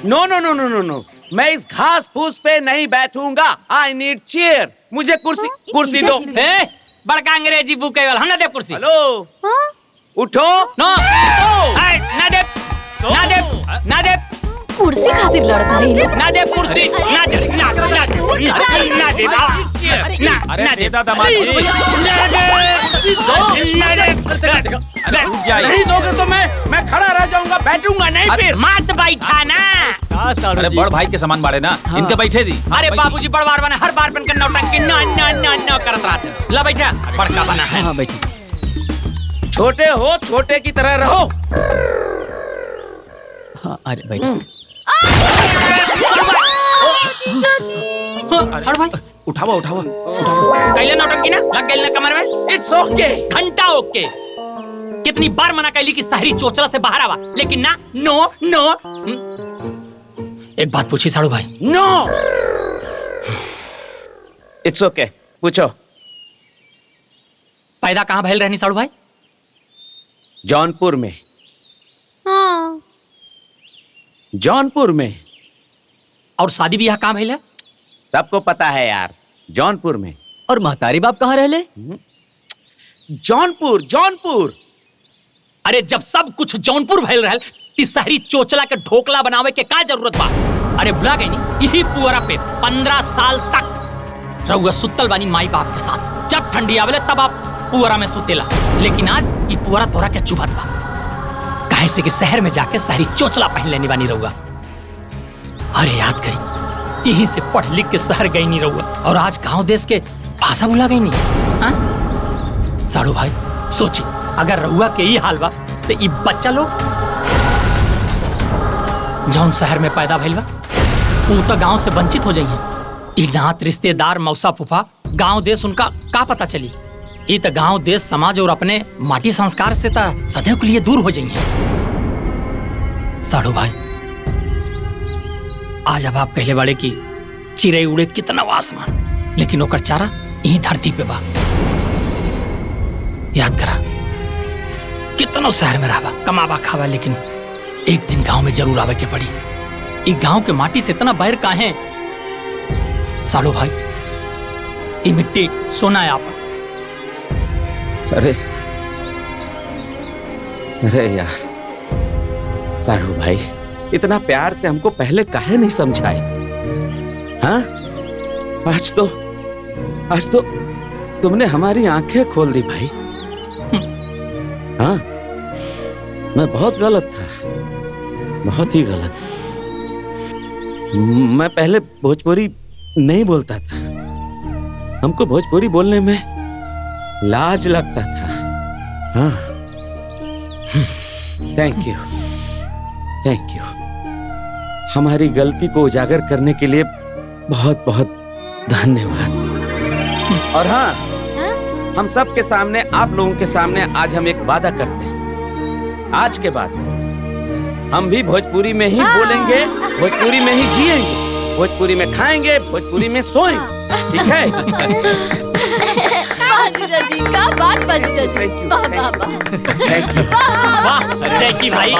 नो नो नो नो नो नो, मैं इस घास फूस पे नहीं बैठूंगा। I need chair. मुझे कुर्सी दो। बड़का अंग्रेजी बुक केवल हम ना दे कुर्सी। हेलो, उठो। नो ना दे ना दे कुर्सी खातिर लड़ता रही लोग। ना दे कुर्सी, ना दे ना दे दादा नहीं दोगे तो मैं खड़ा रह जाऊंगा, बैठूंगा नहीं। फिर मत बैठा ना। अरे बड़ भाई के सामान बाड़े ना, इनके बैठे दी। अरे बाबूजी बड़ बार बना, हर बार बनकर नौटंकी ना करत रहते। ला बैठा, बड़का बना है। हाँ बैठिए। छोटे हो, छोटे की तरह रहो। हाँ अरे बैठो। सर भाई उठावा कैले नौटंकी ना लग गई ना कमर में। इट्स ओके, घंटा ओके। कितनी बार मना कैली कि शहरी चोचला से बाहर आवा, लेकिन ना, नो। एक बात पूछी साड़ू भाई। नो, इट्स ओके, पूछो। पैदा कहाँ भैल रहनी साड़ू भाई? जौनपुर में। हाँ। जौनपुर में। और शादी ब्याह कहाँ भैल है? सबको पता है यार, जौनपुर में। और महतारी बाप कहाँ रहले? जौनपुर। अरे जब सब कुछ जौनपुर भैल रहल, ती शहरी चोचला के ढोकला बनावे के का जरूरत बा? अरे भुला गई नी, यही पुअरा पे 15 साल तक रउआ सुतल बानी माई बाप के साथ। ठंडी आवेले तब आप पुअरा में सुतेला, लेकिन आज ये पुअरा तोरा के चुभत बा। काहे से कि शहर में जाके शहरी चोचला पहन लेनी बानी रहुआ। अरे याद करी, यहीं से पढ़ लिख के शहर गई नहीं रहुआ, और आज गांव देश के भाषा भुला गई नहीं। साड़ू भाई सोची, अगर रहुआ के ही हाल बा तो ये बच्चा लोग जौन शहर में पैदा भइल बा वो तो गांव से वंचित हो जाइए। ई नात रिश्तेदार मौसा फूफा गांव देश उनका का पता चली। ये तो गांव देश समाज और अपने माटी संस्कार से तो सदैव के लिए दूर हो जाइए। साड़ू भाई आज अब आप कहले बाड़े की चिड़ै उड़े कितना आसमान, लेकिन ओकर चारा यही धरती पे बा। याद करा, कितनो शहर में रहबा कमाबा खावा, लेकिन एक दिन गांव में जरूर आवे के पड़ी। ई गांव के माटी से इतना बैर काहे? साड़ू भाई ई मिट्टी सोना है आपन। अरे यार साड़ू भाई, इतना प्यार से हमको पहले काहे नहीं समझाए? हाँ, आज तो तुमने हमारी आंखें खोल दी भाई। हाँ, मैं बहुत गलत था, बहुत ही गलत। मैं पहले भोजपुरी नहीं बोलता था, हमको भोजपुरी बोलने में लाज लगता था। हाँ, थैंक यू। हमारी गलती को उजागर करने के लिए बहुत बहुत धन्यवाद। और हाँ, हम सब के सामने, आप लोगों के सामने आज हम एक वादा करते हैं, आज के बाद हम भी भोजपुरी में ही बोलेंगे, भोजपुरी में ही जिएंगे, भोजपुरी में खाएंगे, भोजपुरी में सोएंगे। ठीक है? जीजा जी का बात बा जीजा जी। वाह वाह वाह। वाह जैकी भाई,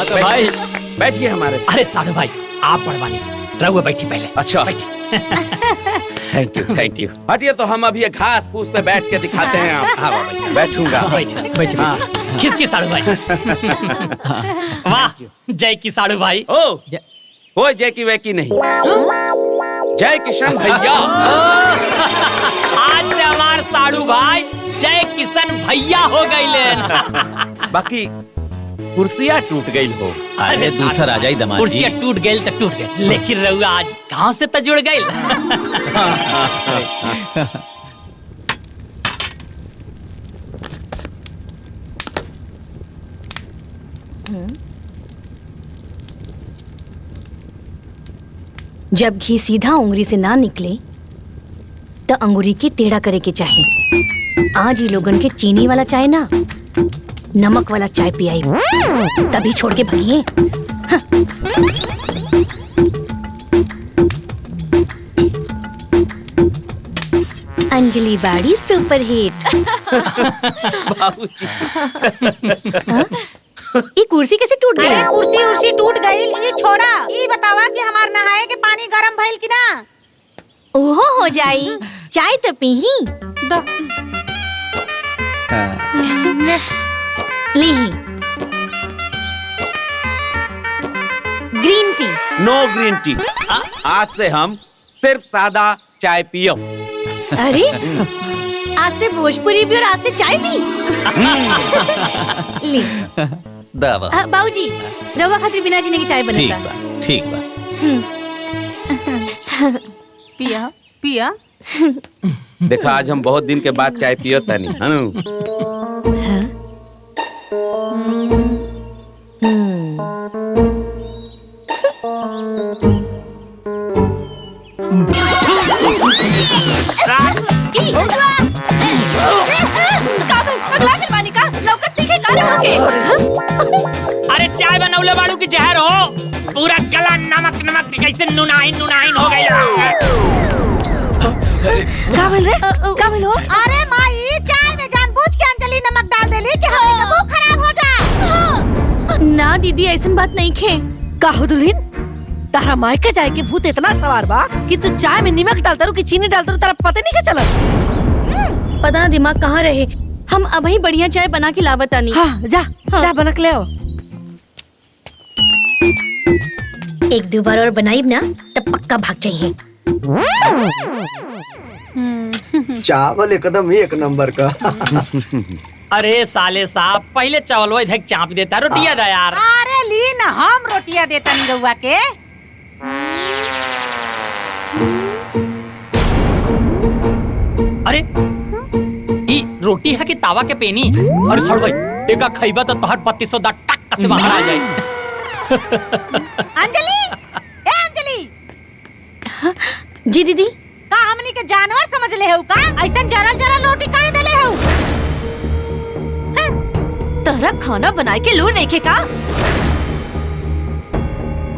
बैठिए हमारे साथ। अरे साड़ू भाई आप बड़वानी रहुआ बैठी पहले। अच्छा बैठी। Thank you. हटिए, तो हम अभी घास फूस पे बैठ के दिखाते हैं आप। हाँ बैठूंगा। बैठिए। खिसकी साड़ू भाई। वाह जय की साड़ू भाई। कोई जय की वैकी नहीं, जय किशन भैया। आज से हमार साड़ू भाई जय किशन भैया हो गए। बाकी कुर्सियाँ टूट गई हो। अरे दूसरा आ जाई दमाद जी। कुर्सियाँ टूट गई तो टूट गई, लेकिन रहुआ आज गांव से तो जुड़ गई। जब घी सीधा उंगली से ना निकले तो अंगूरी की टेढ़ा करे के चाहिए। आज ही लोगन के चीनी वाला चाय ना नमक वाला चाय पियाई, तभी छोड़ के भगिए। अंजलि बाड़ी सुपर हिट। ये कुर्सी कैसे टूट गई? अरे कुर्सी उर्सी टूट गई, ये छोड़ा। ये बतावा कि हमार नहाए के पानी गरम भइल कि ना? ओहो हो जाई, चाय तो पीही। लीही ग्रीन टी। नो ग्रीन टी, आज से हम सिर्फ सादा चाय पियो। अरे आज से भोजपुरी भी और आज से चाय भी। ली दावा। बाबूजी रवा खातिर बिना चीनी की चाय बनता। ठीक बा। पिया पिया। देखा, आज हम बहुत दिन के बाद चाय पियो तनी, है ना? अरे चाय बनौले बाड़ू की जहर हो, पूरा गला नमक नमक कैसे नुनाइन नुनाइन हो गई। काबिल रे, काबिल हो। अरे माई, चाय में जानबूझ के अंजलि नमक डाल देली कि हमारी मुंह खराब हो जा। ना दीदी ऐसन बात नहीं खे। का हो दुल्हन, तारा मायके जाए के भूत इतना सवार बा कि तू चाय में नमक डालता रू कि चीनी डालता रू, तारा पता नहीं क्या चला। पता ना दिमाग कहाँ रहे। हम अब ही बढ़िया चाय बना के लावत आनी। हाँ, जा बना के ले आओ। एक दो बार और बनाई ना तब पक्का भाग जाइए। चावल एकदम एक नंबर का। अरे साले साहब पहले चावल वो इधर चाप देता रोटियां दा यार। अरे ली ना हम रोटियां देता नहीं रहुआ के। अरे ई रोटी है कि तावा के पेनी? अरे सड़ भाई एका खइबा तो तोहर 3200 दा टक से बाहर आ जाए। अंजलि, ए अंजलि। जी दीदी। का हमनी के जानवर समझ ले हो का? ऐसा जरल जरल रोटी काहे देले हो? तोहरा खाना बनाए के लूर नहीं का?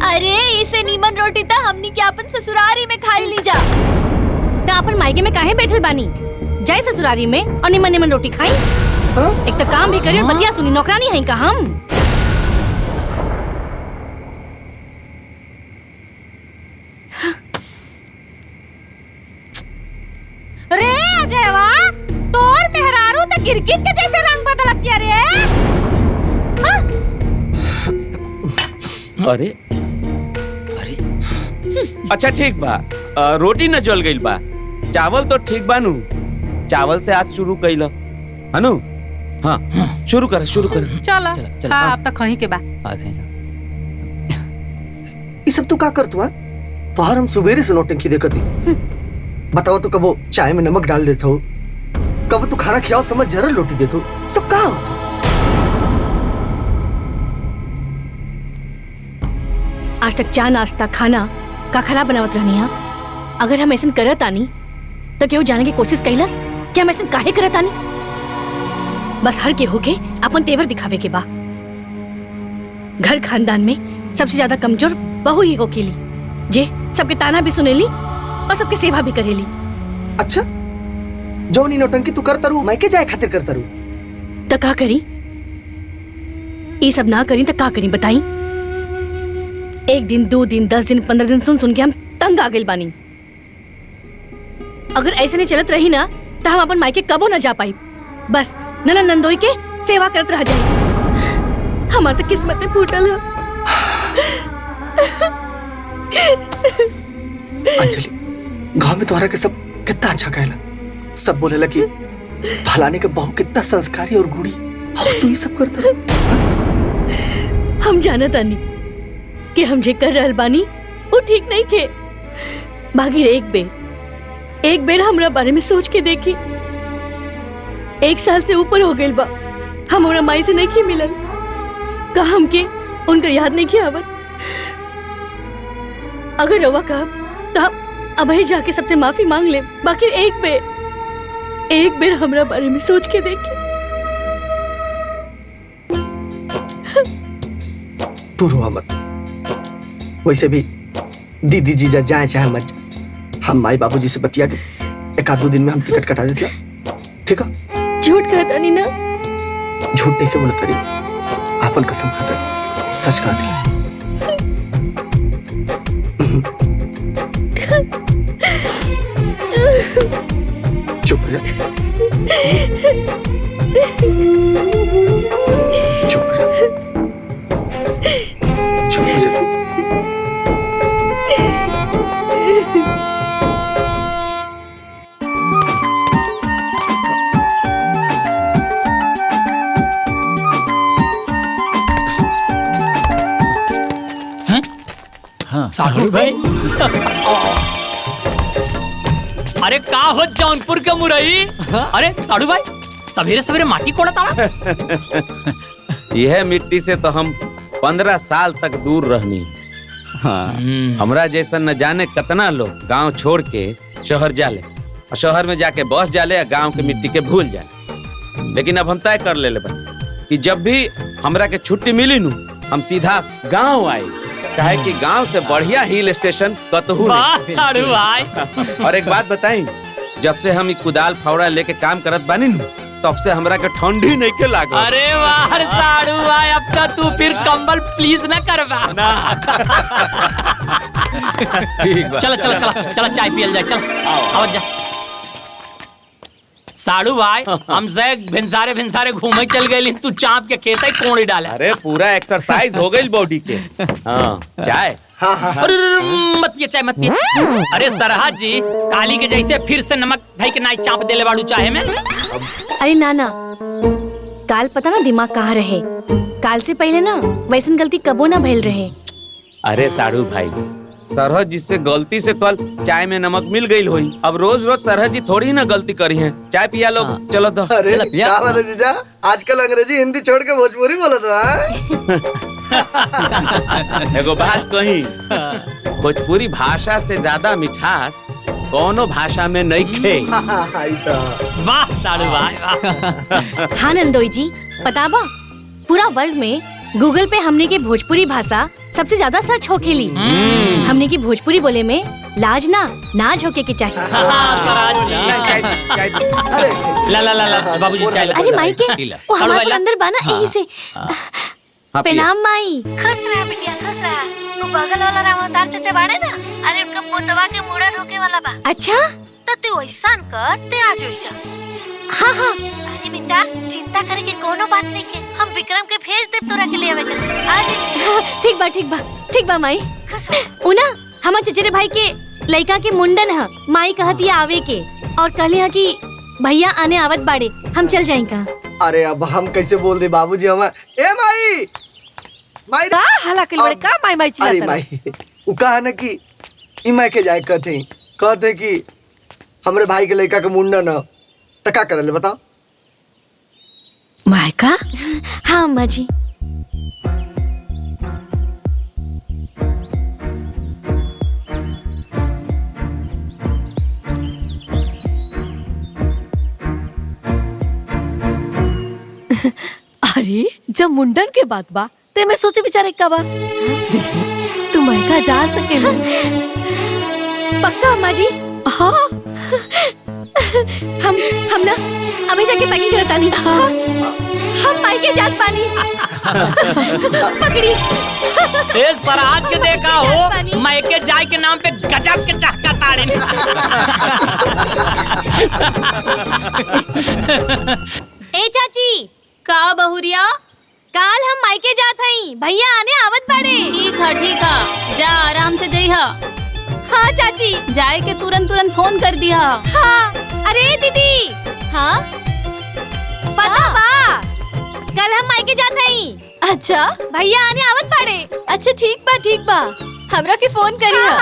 अरे इसे नीमन रोटी ता हमनी के अपन ससुरारी में खाई ली जा। ता अपन मायके में काहे बैठल बानी? जाए ससुरारी में और निमन निमन रोटी खाई। एक तो काम भी करी और बतिया सुनी, नौकरानी है का हम? रे अजयवा, तोर मेहरारू तो गिरगिट के जैसे रंग बदलतिया रे। अरे अच्छा ठीक बा, रोटी न जल गइल बा, चावल तो ठीक बानू। चावल से आज शुरू कइल अनु। हाँ शुरू कर चलो हाँ अब तक कहीं के बा। ये सब तू का कर तू? बाहर हम सुबेरे से नौटंकी देखती। बताओ तो कबो चाय में नमक डाल देता हो, कब तू खाना खियाओ समझ जरल रोटी देता हो, सब का होता? आज तक चाय नाश्ता खाना का खराब बनावत रहनी है। अगर हम ऐसा करत आनी तो केहू जाने की कोशिश कैलस कि हम ऐसा काहे करत आनी? बस हर केहू के अपन तेवर दिखावे के बा। घर खानदान में सबसे ज्यादा कमजोर बहू ही होकेली, जे सबके ताना भी सुनेली और सबके सेवा भी करेली। अच्छा जो नी नौटंकी तू करता रू, मैं के जाए खातिर करता रू? तो का करी? ये सब ना करी तो का करी बताई? 1 दिन 2 दिन 10 दिन 15 दिन सुन सुन के हम तंग आ गइल बानी। अगर ऐसे नहीं चलत रही ना तो हम अपन मायके कबो ना जा पाई। बस ननन नंदोई के सेवा करत रह जाए। हमार तो किस्मत में फूटल है। अंजलि, गांव में तुम्हारा के सब कितना अच्छा कहला। सब बोलेला कि फलाने के बहू कितना संस्कारी और गुड़ी, और तू ये सब करता है। हम जानत आनी कि हम जे कर रहल बानी वो ठीक नहीं के। बाकी एक बेर हमरा बारे में सोच के देखी। 1 साल से ऊपर हो गइल बा हम हमरा माई से नहीं मिलल। का हमके उनकर याद नहीं किया आवत? अगर रवा कहा तो अब ही जाके सबसे माफी मांग ले। बाकी एक बेर हमरा बारे में सोच के देखी। तू रोआ मत। वैसे भी दीदी जीजा जाए चाहे मत जाए, हम माई बाबूजी से बतिया के 1-2 दिन में हम टिकट कटा देते। ठीक है? झूठ कहता नहीं ना? झूठ नहीं के बोलत करी, आपन कसम खाता सच कहती। चुप हो जा, चुप हो जा, चुप हो जा। साढ़ू भाई। अरे का हो जौनपुर के मुरई? अरे साढ़ू भाई सवेरे सवेरे माटी कोड़ा ताड़ा। यह मिट्टी से तो हम 15 साल तक दूर रहनी। हाँ। हमरा जैसा न जाने कितना लोग गांव छोड़ के शहर जाले और शहर में जाके बस जाले या गांव के मिट्टी के भूल जाए। लेकिन अब हम तय कर ले कि जब भी हमरा के छुट्टी मिली नु हम सीधा गांव आए, कहे कि गांव से बढ़िया हिल स्टेशन कतहू नहीं। और एक बात बताई, जब से हम कुदाल फावड़ा लेके काम करत बानी नु तब से हमरा के ठंडी नहीं के लागो। अरे वाह साड़ू भाई, अब तो तू फिर कंबल प्लीज न करवा ना। चलो चाय पियल जाए। चल आओ जा साड़ू भाई, हमसे भिनसारे घूमे चल गए, तू चाप के खेत कोड़ी डाले। अरे पूरा एक्सरसाइज हो गई बॉडी के। हाँ चाय। अरे मत पिए चाय मत पिए। अरे सरहद जी काली के जैसे फिर से नमक धई के नाई चाप देले बाड़ू चाहे में। अरे नाना, काल पता ना दिमाग कहाँ रहे। काल से पहले ना वैसन गलती कबो ना भइल रहे। अरे साड़ू भाई, सरहद जी से गलती से कल चाय में नमक मिल गई होई। अब रोज रोज सरहद जी थोड़ी ही ना गलती करी है। चाय पिया लोग। चलो तो। अरे क्या बात है जीजा, आजकल अंग्रेजी हिंदी छोड़ के भोजपुरी बोलत बा। एगो बात कही, भोजपुरी भाषा से ज्यादा मिठास कोनो भाषा में नहीं खे। वाह साड़ू वाह। हाँ नंदोई जी, पता बा पूरा वर्ल्ड में गूगल पे हमने के भोजपुरी भाषा सबसे ज्यादा सर्च होखेली। हमने की भोजपुरी बोले में लाज ना नाज होके के चाहिए। ला ला ला ला बाबूजी चाय ला। अरे माई के वो हमारे अंदर बना यही से। प्रणाम माई। खुश रहा बिटिया, खुश रहा। तू बगल वाला रामावतार चाचा बाड़े ना, अरे उनका पोतवा के मुड़न होके वाला बा। अच्छा तो तू ऐसा कर, ते आज होई जा। हाँ हाँ। अरे बेटा चिंता करे के कोनो बात नहीं के, हम विक्रम के भेज देब तोरा के लिए आवे के। आ जाइए। ठीक बा ठीक बा ठीक बा माई। खुश रह। उना हमार चचेरे भाई के लड़का के मुंडन है, माई कहती आवे के और कहली है कि भैया आने आवत बाड़े, हम चल जाए का। अरे अब हम कैसे बोल दे बाबूजी हम। ए माई माई का हला के लड़का माई माई चिल्लाता। अरे माई उ कहा ना कि ई माई के जाए कहते कि हमरे भाई के लड़का के मुंडन है, त का करले बताओ। मायका? हाँ अम्मा जी। अरे जब मुंडन के बात बा ते मैं सोचे बेचारे का बा तू मायका जा सके ना। पक्का अम्मा जी? हाँ हम ना अभी जाके पैकिंग करता नहीं। हम मायके जात पानी। पकड़ी। ए सरहद के देखा हो मायके जाय के नाम पे गजब के चहका ताड़े। ए चाची का बहुरिया? काल हम मायके जात हई, भैया आने आवत बाड़े। ठीक है जा आराम से जइहा। हाँ चाची। जाए के तुरंत तुरंत फोन कर दिया। हाँ। अरे दीदी। हाँ पता बा कल हम मायके जात हई। अच्छा भैया आने आवत बाड़े। अच्छा ठीक बा हमरा के फोन करिया।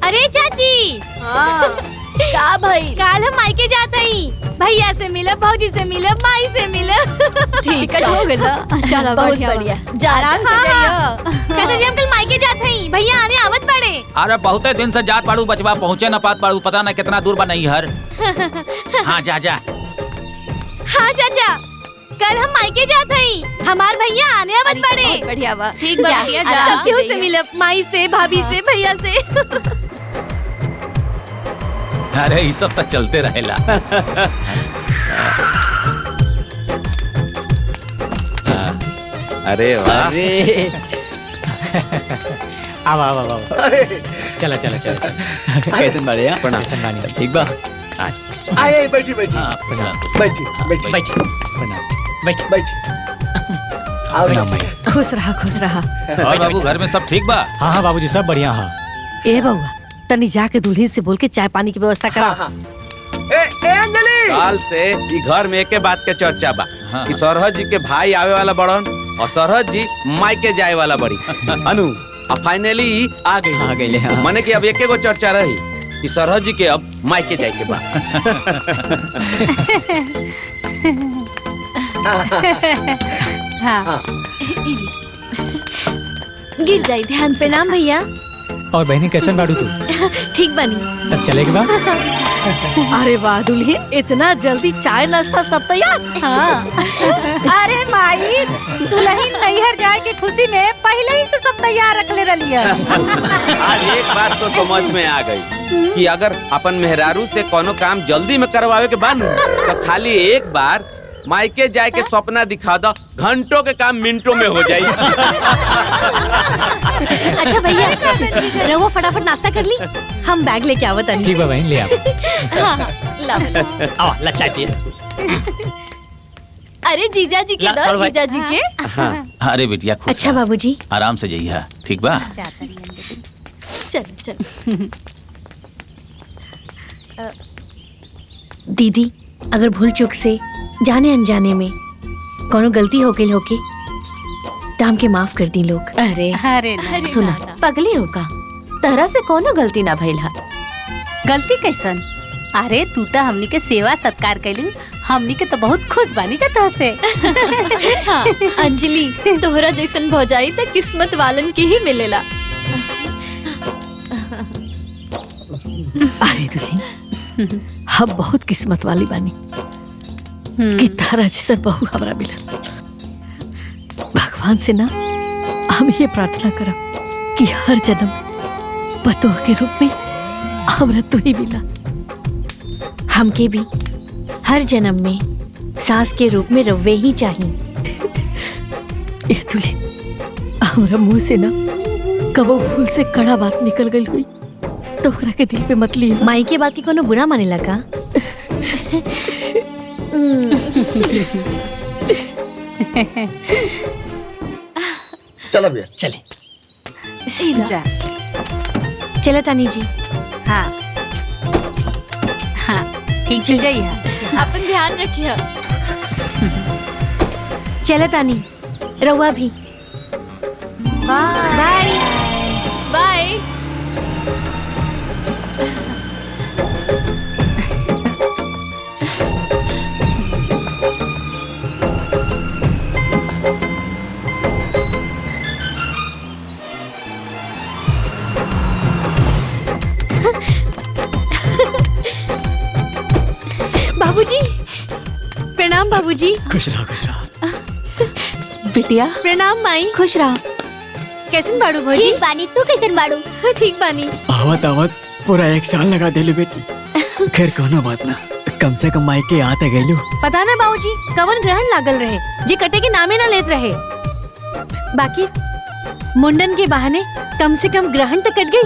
अरे चाची। हाँ का भाई? काल हम मायके जात हई, भैया से मिलब, भौजी से मिलब, माई से मिलब। टिकट हो गया। चलो बहुत बढ़िया, जा आराम से जाइयो। चाचा जी हम कल मायके जात हई, भैया आने आवत बाड़े। अरे बहुत दिन से जात पाड़ू बचवा, पहुँचे न पात पाड़ू, पता न कितना दूर बा नहीं हर। हाँ जा जा। हाँ चाचा कल हम मायके जात हई, हमार भैया आने आवत बाड़े। बढ़िया बा। ठीक बा भैया जा। सब केहू से मिलब, माई से, भाभी से, भैया से। अरे ये सब तो चलते रहेला। अरे वाह। अरे आवा चला चला चला। कैसे बढ़िया? कैसे बानी? ठीक बा। आए बैठी बैठी बैठी बैठी बैठी बैठ बैठी। आओ खुश रहा। और बाबू घर में सब ठीक बा? हाँ हाँ बाबूजी सब बढ़िया। हाँ ए बउआ तनी जाके दुल्हन से बोल के चाय पानी की व्यवस्था करा। ए अंजलि काल से ई घर में एके बात के चर्चा बा कि सरहद जी के भाई आवे वाला बड़न और सरहद जी मायके जाए वाला बड़ी। अनु अब फाइनली आ गई। माने कि अब एके गो चर्चा रही कि सरहद जी के अब मायके जाए के बा। गिर जाई ध्यान से। प्रणाम भैया। और बहनी कैसे बाड़ू तू? ठीक बनी। तब चलेगा बा? अरे वाह दुल्हन, इतना जल्दी चाय नाश्ता सब तैयार? हाँ। अरे माई दुल्हन नैहर जाए की खुशी में पहले ही से सब तैयार रख ले रही है। आज एक बात तो समझ में आ गई कि अगर अपन मेहरारू से कोनो काम जल्दी में करवावे के बानू तो खाली एक बार मायके जाए के सपना दिखा दो, घंटों के काम मिनटों में हो जाए। अच्छा भैया रहुआ फटाफट नाश्ता कर ली, हम बैग लेके आवत हनी। ठीक बा बहन ले आओ। हाँ ला आओ ला चाय पिए। अरे जीजा जी के ला, दो, छोड़ भाई। जीजा जी के। हाँ। अरे बिटिया खुश अच्छा रह। बाबूजी। आराम से जाइए, ठीक बा। चल चल। दीदी अगर भूल चूक से जाने अनजाने में कोनो गलती हो गई होके तो हमके माफ कर दी लोग। अरे अरे सुना पगली होगा तहरा से कोनो गलती ना भइल हा। गलती कैसन? अरे तू तो हमनी के सेवा सत्कार कैली, हमनी के तो बहुत खुश बानी जाता से। हाँ, अंजलि तोहरा जैसन भौजाई तो किस्मत वालन के ही मिलेला। अरे दुल्हन हम बहुत किस्मत वाली बानी कि तारा जैसा बहू हमरा मिलल। भगवान से ना हम ये प्रार्थना करब कि हर जन्म पतोह के रूप में हमरा तू ही मिला। हमके भी हर जन्म में सास के रूप में रव्वे ही चाहिए। ए दुल्हन हमरा मुंह से ना कबो भूल से कड़ा बात निकल गई हुई तो ओकरा के दिल पे मत ली। माई के बात के कोनो बुरा माने लगा? चलो भैया चले। जा। चलो तानी जी। हाँ हाँ ठीक चल जाइए। अपन ध्यान रखिए। चलो तानी रउआ भी। Bye bye. बाबूजी प्रणाम। बाबूजी खुश रहो खुश रहो। बिटिया प्रणाम माई। खुश रहो। कैसन बाड़ू भौजी? ठीक बानी, तू कैसन बाड़ू? ठीक बानी। आवत आवत पूरा 1 साल लगा देले बेटी। खैर कोनो बात ना, कम से कम मायके आते गइलू। पता ना बाबूजी कवन ग्रहण लागल रहे जे कटे के नामे ना लेत रहे। बाकी मुंडन के बहाने कम से कम ग्रहण तो कट गई।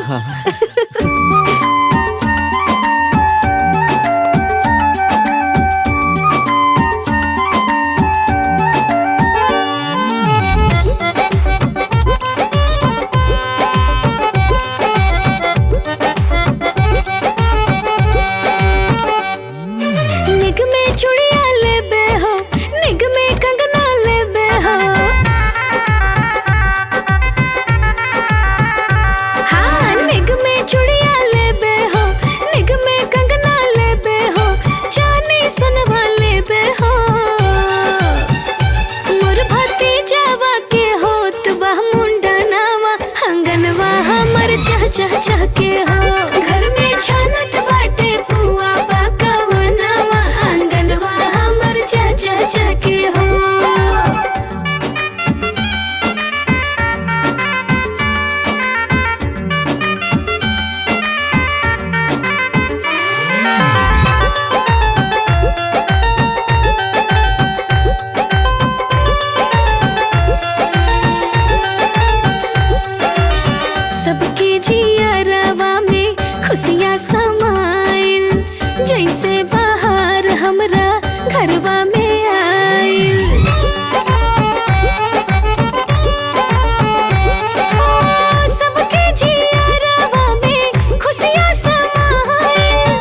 निग में चूड़िया लेबे हो, निग में कंगना लेबे हो। हाँ निग में चूड़िया लेबे हो, निग में कंगना लेबे हो, चांदी सोनवा लेबे हो। मोर भतीजावा के होत बा मुंडनवा, आंगनवा हमर चह चह चह के हो। घर में छानत बाटे पुआ पकवनवा, आंगनवा हमर चह चह चह के हो। सबके जियरवा में खुशियाँ समाइल, जैसे बाहर हमरा घरवा में आइल। सबके जियरवा में खुशियाँ समाइल,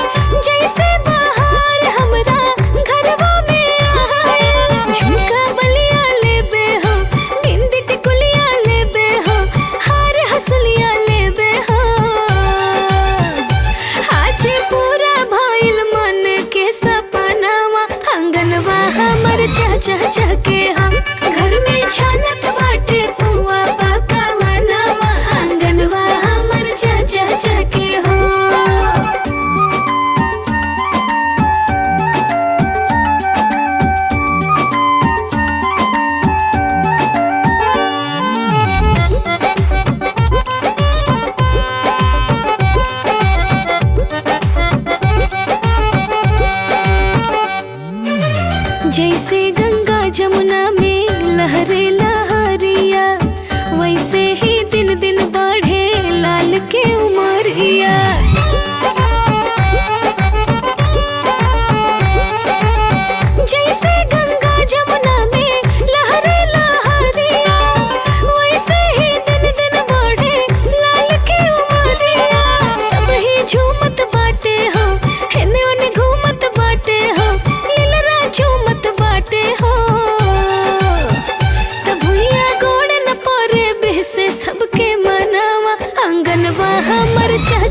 जैसे बाहर हमरा घरवा में आइल। झुमका बलिया लेबे हो, बिंदी टिकुलिया लेबे हो, हार हसुलिया लेबे हो। आज पूरा भइल मन के सपनावा, आंगनवा हमर चह चह चह के हम। घर में छानत बाटे पुआ पकवनवा, आंगनवा हमर चह चह चह के हो। जैसे गंगा जमुना में लहरे लहरिया, वैसे ही दिन दिन बढ़े लाल के उमरिया। जैसे गंगा जमुना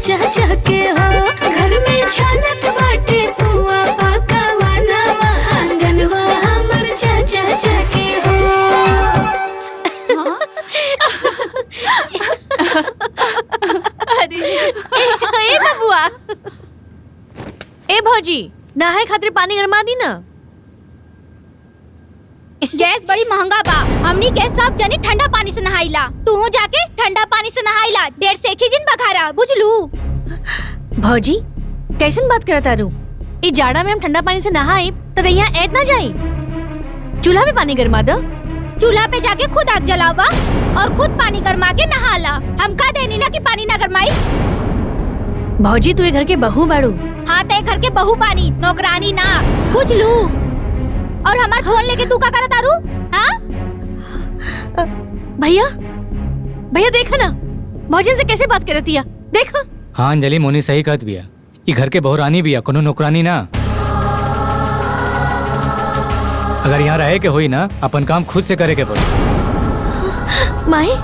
चाचा के हो। घर में छानत बाटे पुआ पकवानवा, आंगनवा हमर चाचा के हो। अरे ए बबुआ, ए भौजी नहाए खातिर पानी गरमा दी ना। गैस बड़ी महंगा बा, हमनी के सब जनी ठंडा पानी से नहाइला, तू जाके ठंडा पानी से नहाइला, डेढ़ से एक ही जिन बखारा, बुझलू। भौजी कैसन बात करत तारू? ई जाड़ा में हम ठंडा पानी से नहाई तो दहिया ऐट ना जाई। चूल्हा पे पानी गरमा दो। चूल्हा पे जाके खुद आग जलावा और खुद पानी गरमा के नहाला। हम का देनी ना कि पानी ना गरमाई। भौजी तू ये घर के बहू बाड़ू। हाँ ते घर के बहू पानी, नौकरानी ना, बुझलू। और हमार फोन लेके तू का करत तारू? हाँ भैया, भैया देखा ना भौजन से कैसे बात करती है, देखा। हाँ अंजलि, मोनी सही कहत बिया। ये घर के बहुरानी बिया, कोनो नौकरानी ना। अगर यहाँ रहे के होई ना, अपन काम खुद से करे के पड़ी। माई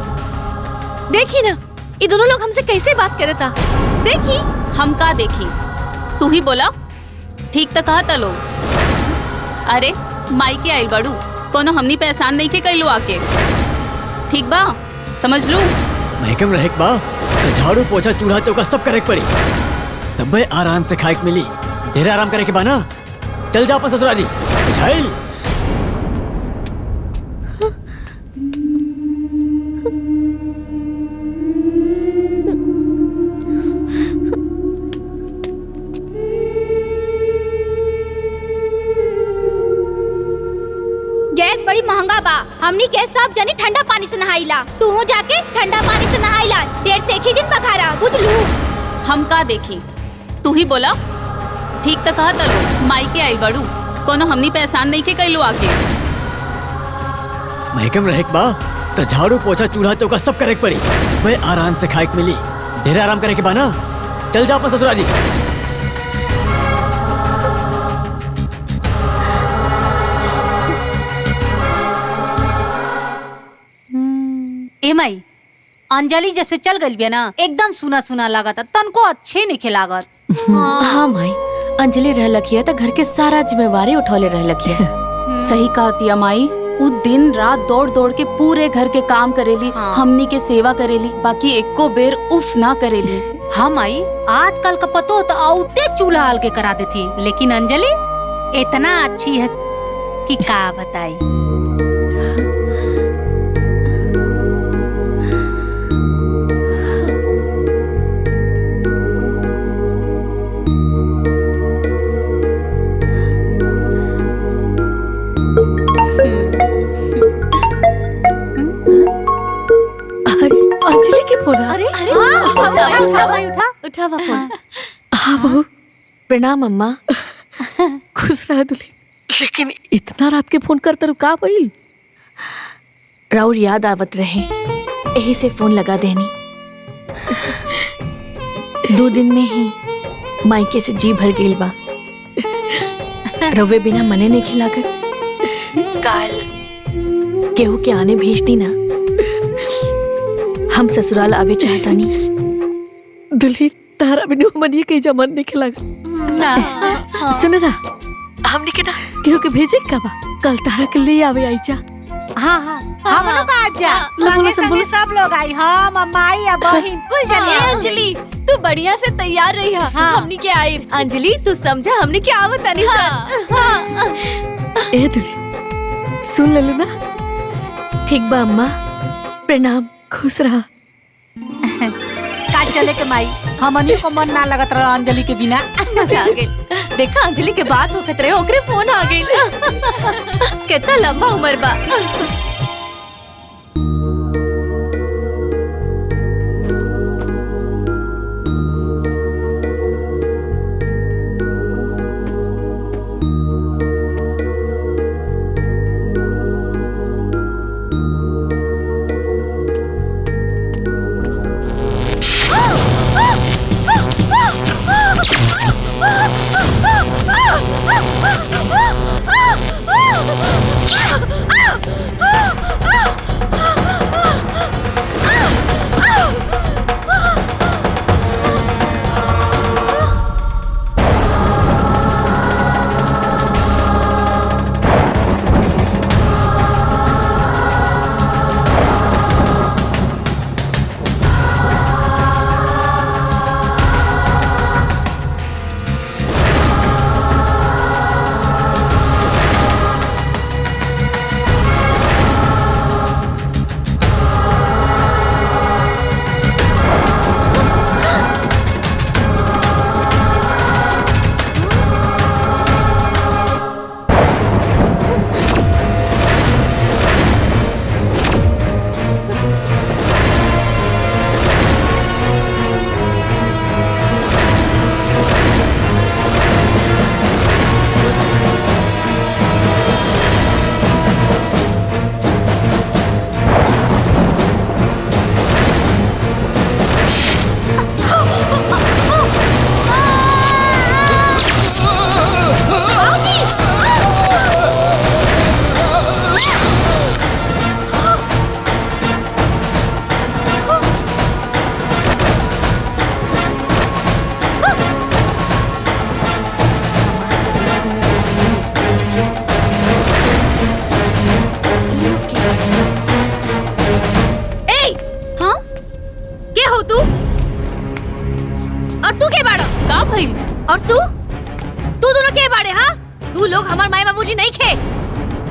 देखी ना, ये दोनों लोग हमसे कैसे बात करता, देखी। हम का देखी, तू ही बोला। ठीक तो कहा तलो। अरे माई के आइल बड़ू, कोनो हमनी पे एहसान नहीं के कैलू आके। ठीक बा, समझ लू। महकम रहे बा तो झाड़ू पोछा चूल्हा चौका सब करे पड़ी, तब भाई आराम से खाए के मिली। ढेर आराम करे के बा ना, चल जा अपन ससुराली, बुझाइल। गैस बड़ी महंगा बा, हमनी के सब जनी ठंडा पानी से नहाइला, तू जाके ठंडा पानी से नहाइला, डेढ़ से एक ही जिन बखारा, बुझलू। हम का देखी, तू ही बोला। ठीक तो कहा तलो। माई के आइल बड़ू, कोनो हमनी पे एहसान नहीं के कैलू आके। महकम रहे बा तो झाड़ू पोछा चूल्हा चौका सब करे पड़ी, भाई आराम से खाए के मिली। ढेर आराम करे के बा ना, चल जा अपन ससुराली। ए माई, अंजलि जब से चल गई बिया ना, एकदम सुना सुना लगा था, तनको अच्छे नहीं खिलागत। हाँ माई, अंजलि रह लखिया तो घर के सारा जिम्मेवारी उठौले रह लखिया। सही कहतिया माई, वो दिन रात दौड़ दौड़ के पूरे घर के काम करेली, हमनी के सेवा करेली, बाकी एको बेर उफ ना करेली। हाँ माई, आजकल का पतो तो आउते चूल्हा हल के करा देती, लेकिन अंजलि इतना अच्छी है कि का बताई। अंजलि के फोन। अरे अरे उठा भाई, उठा फोन। हाँ बहू, प्रणाम अम्मा। खुश रह दुल्ही। लेकिन इतना रात के फोन करते रुका भइल? राउर याद आवत रहे, यही से फोन लगा देनी। 2 दिन में ही मायके से जी भर गेल बा। रवे बिना मने नहीं खिलाकर काल केहू के आने भेज दी ना। हम ससुराल आवे चाहता नहीं। दुल्ही तारा बिनु मनिए कहीं जमन नहीं खिलागा। सुन ना, हमने के ना केहू के भेजे का बा, कल तारा के लिए आवे आई जा। हाँ हाँ, हम लोग आ जा, संगे संगे सब लोग आई। हाँ मम्मा आई या बहन कुल जने। अंजलि तू बढ़िया से तैयार रही है, हमनी के आई। अंजलि तू समझा हमने क्या आवत आनी ए दुल्ही सुन ले लो ना। ठीक बा अम्मा, प्रणाम, खुश रहा। काल चले के माई, हमनी को मन ना लगत रहा अंजलि के बिना। मजा आ गई। देखा अंजलि के बात होखत रहे, ओकरे फोन आ गई। कितना लंबा उम्र बा।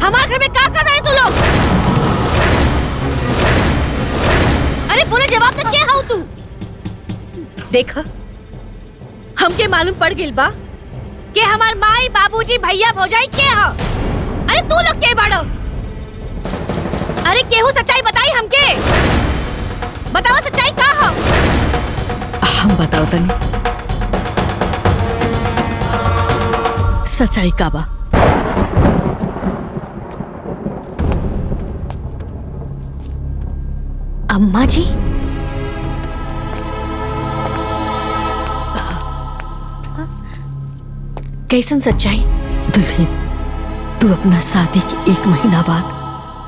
हमारे घर में क्या कर रहे हैं तू लोग? अरे बोले जवाब तक क्या हाउ तू? देखा हमके मालूम पड़ गिल बा कि हमार माई बाबूजी भैया भौजाई के हा। अरे तू लोग के बाड़ो? अरे केहू सच्चाई बताई हमके। बताओ सच्चाई का हा? हम बताओ तनी सच्चाई का बा। अम्मा जी कैसन सच्चाई? दुल्हन, तू अपना शादी के 1 महीना बाद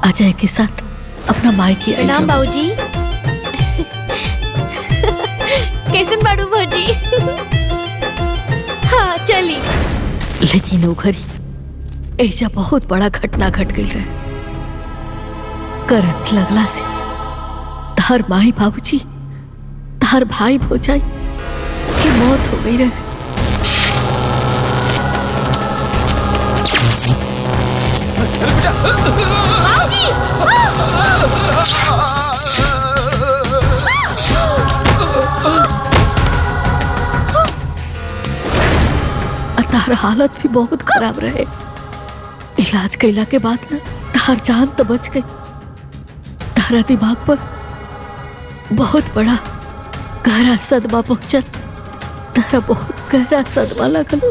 अजय के साथ अपना मायके आई। नाम बाबूजी कैसन बाड़ू भौजी? हाँ चली। लेकिन वो घड़ी ऐसा बहुत बड़ा घटना घट गई रहे। करंट लगला से तार माई बाबूजी तार भाई भौजाई की मौत हो गई रहे। तार हालत भी बहुत खराब रहे। इलाज कैला के बाद ना तार जान तो बच गई। तारा दिमाग पर बहुत बड़ा गहरा सदमा पहुंचल। तारा बहुत गहरा सदमा लगल।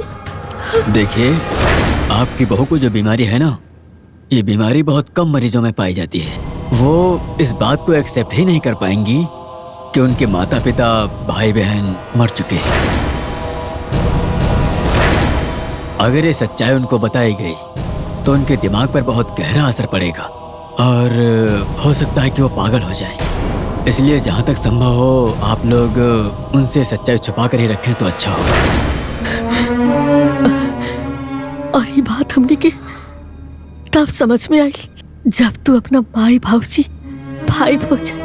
देखिए, आपकी बहू को जो बीमारी है ना, ये बीमारी बहुत कम मरीजों में पाई जाती है। वो इस बात को एक्सेप्ट ही नहीं कर पाएंगी कि उनके माता पिता भाई बहन मर चुके हैं। अगर ये सच्चाई उनको बताई गई तो उनके दिमाग पर बहुत गहरा असर पड़ेगा और हो सकता है कि वो पागल हो जाएं। इसलिए जहाँ तक संभव हो आप लोग उनसे सच्चाई छुपा कर ही रखें तो अच्छा होगा। और ये बात हमने के तब समझ में आई जब तू अपना माई भाऊजी भाई भौजाई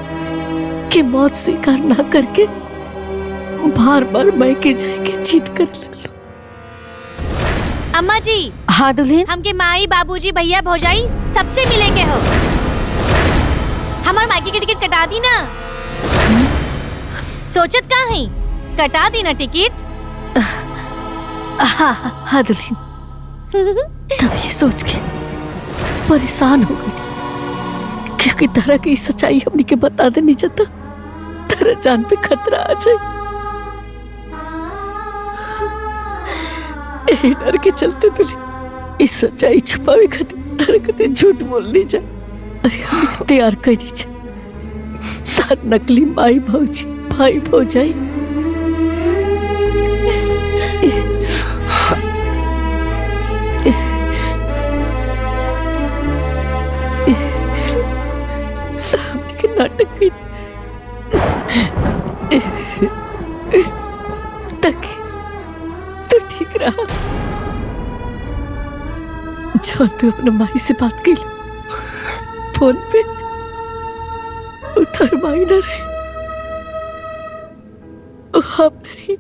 की मौत स्वीकार ना करके बार बार मायके जाके जीत कर लगलो। अम्मा जी। हाँ दुल्हन। हमके माई बाबूजी भैया भौजाई सबसे मिले के हो। हमार मायके की टिकट कटा दी ना। सोचत कहाँ है? कटा दी ना टिकट। हाँ दुल्हन। तब ये सोच के परेशान हो गई क्योंकि तारा की सच्चाई हमने के बता देनी चाहता तारा जान पे खतरा आ जाए। डर के चलते तुझे इस सच्चाई छुपावे खातिर तारा कते झूठ बोलनी जा। अरे हम तैयार करनी जा तार नकली माई भौजी भाई भौजाई। नाटक तक तो ठीक रहा। जब तू अपने माई से बात की फोन पे उधर माई न रहे हम नहीं।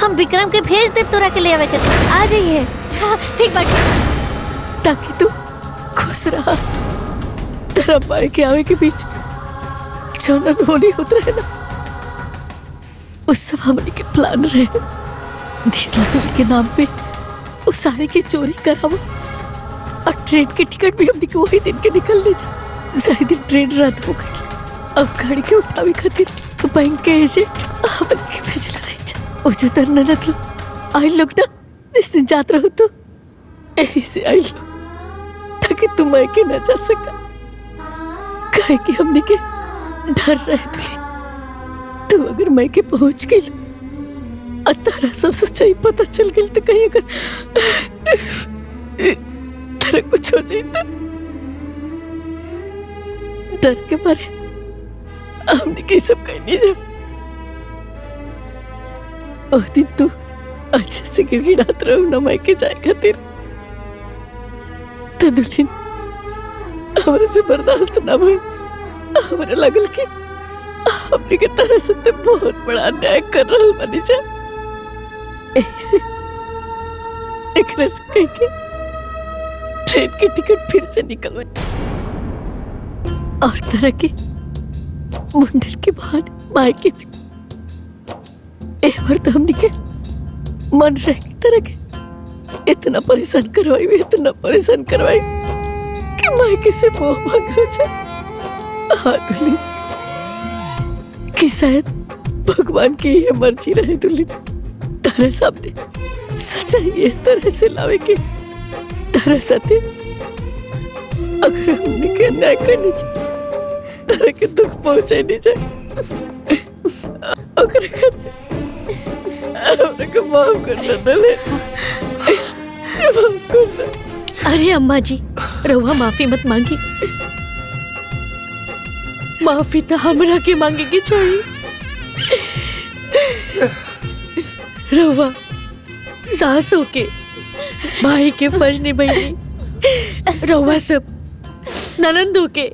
हम विक्रम के भेज दे तोरा के ले आवे के आ जाइए। हाँ, ठीक बात ताकि तू खुश रहा। तेरा माई के आवे के बीच में जो होनी होता है ना उस सब हमने के प्लान रहे। ससुर के नाम पे उस साड़ी की चोरी करावो और ट्रेन के टिकट भी हमने के वही दिन के निकल ले जा। सही दिन ट्रेन रद्द हो गई। अब गाड़ी के उठावे खातिर तो बैंक के एजेंट हमने के भेजला रही जा। वो जो तरना न लो आई लोग ना जिस दिन जात रहो तो ऐसे आई लो ताकि तुम मायके न जा सका। कहे कि हमने के डर रहे तुझे। तू अगर मायके पहुंच गई और तारा सब सच्चाई पता चल गई तो कहीं अगर तेरा कुछ हो जाए तो डर के मारे हमने के सब कहीं नहीं जा। और दिन तू अच्छे से गिड़गिड़ात रहो ना मायके जाए खातिर तो दुल्हन हमारे से बर्दाश्त ना भाई। हमारे लगल के हमने के तरह से तो बहुत बड़ा अन्याय कर रहा बनी जा। ऐसे एकरे से कह के ट्रेन की टिकट फिर से निकलवाई और तरह के मुंडन के बाद मायके में एक बार तो हमने के मन रहे तरह के इतना परेशान करवाई कि मायके से मोह भंग हो जाए। हाँ दुल्हन, कि शायद भगवान की ये मर्जी रहे दुल्हन, तारे सामने सच्चाई ये तरह से लावे के तारे साथे अगर हमने के अन्याय करने चाहिए तारे के दुख पहुंचे नहीं जाए। अगर हमने को माफ करना दुल्हन, माफ करना। अरे अम्मा जी, रहुआ माफी मत मांगी, माफी तो हमरा के मांगे के चाहिए। रहुआ सास होके भाई के फर्ज निभाई, रहुआ सब ननंद होके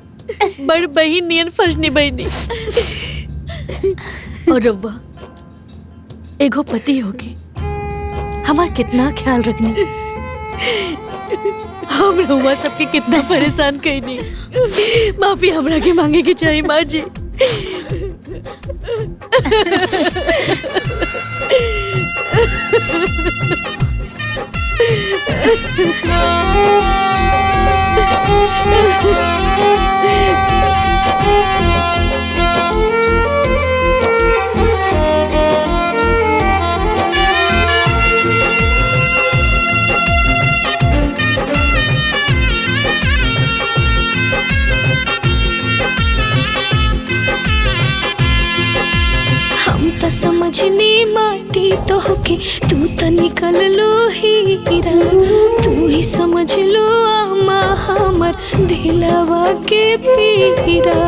बड़ बहन नियन फर्ज निभाई और रहुआ एगो पति होके हमार कितना ख्याल रखनी। हम रहुआ सबके कितना परेशान कईनी, माफी हमरा के मांगे के चाहिए माँ जी। त समझनी माटी तो होके तू त निकल लो हीरा, तू ही समझ लो आमा हमर दिलवा के पीरा।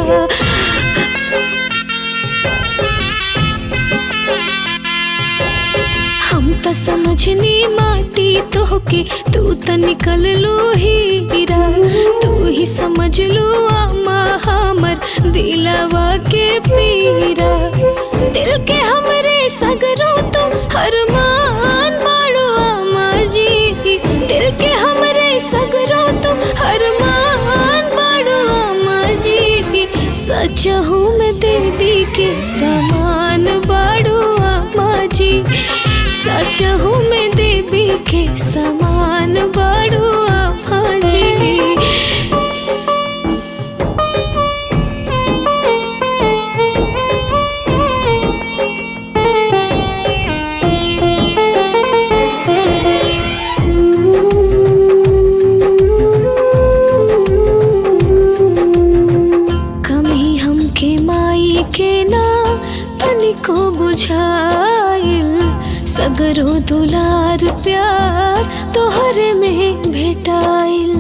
हम त समझनी माटी तो होके तू त निकल लो हीरा, तू ही समझ लो आमा हमर दिलवा के पीरा। दिल के हमरे सगरों तो हरमान बाड़ो आमा जी, दिल के हमरे सगरों तो हरमान बाड़ो आमा जी। सच हूँ मैं देवी के समान बाड़ो आमा जी, सच हूँ मैं देवी के समान बाड़ो आमा जी। सगरो दुलार प्यार तोहरे में भेटाइल।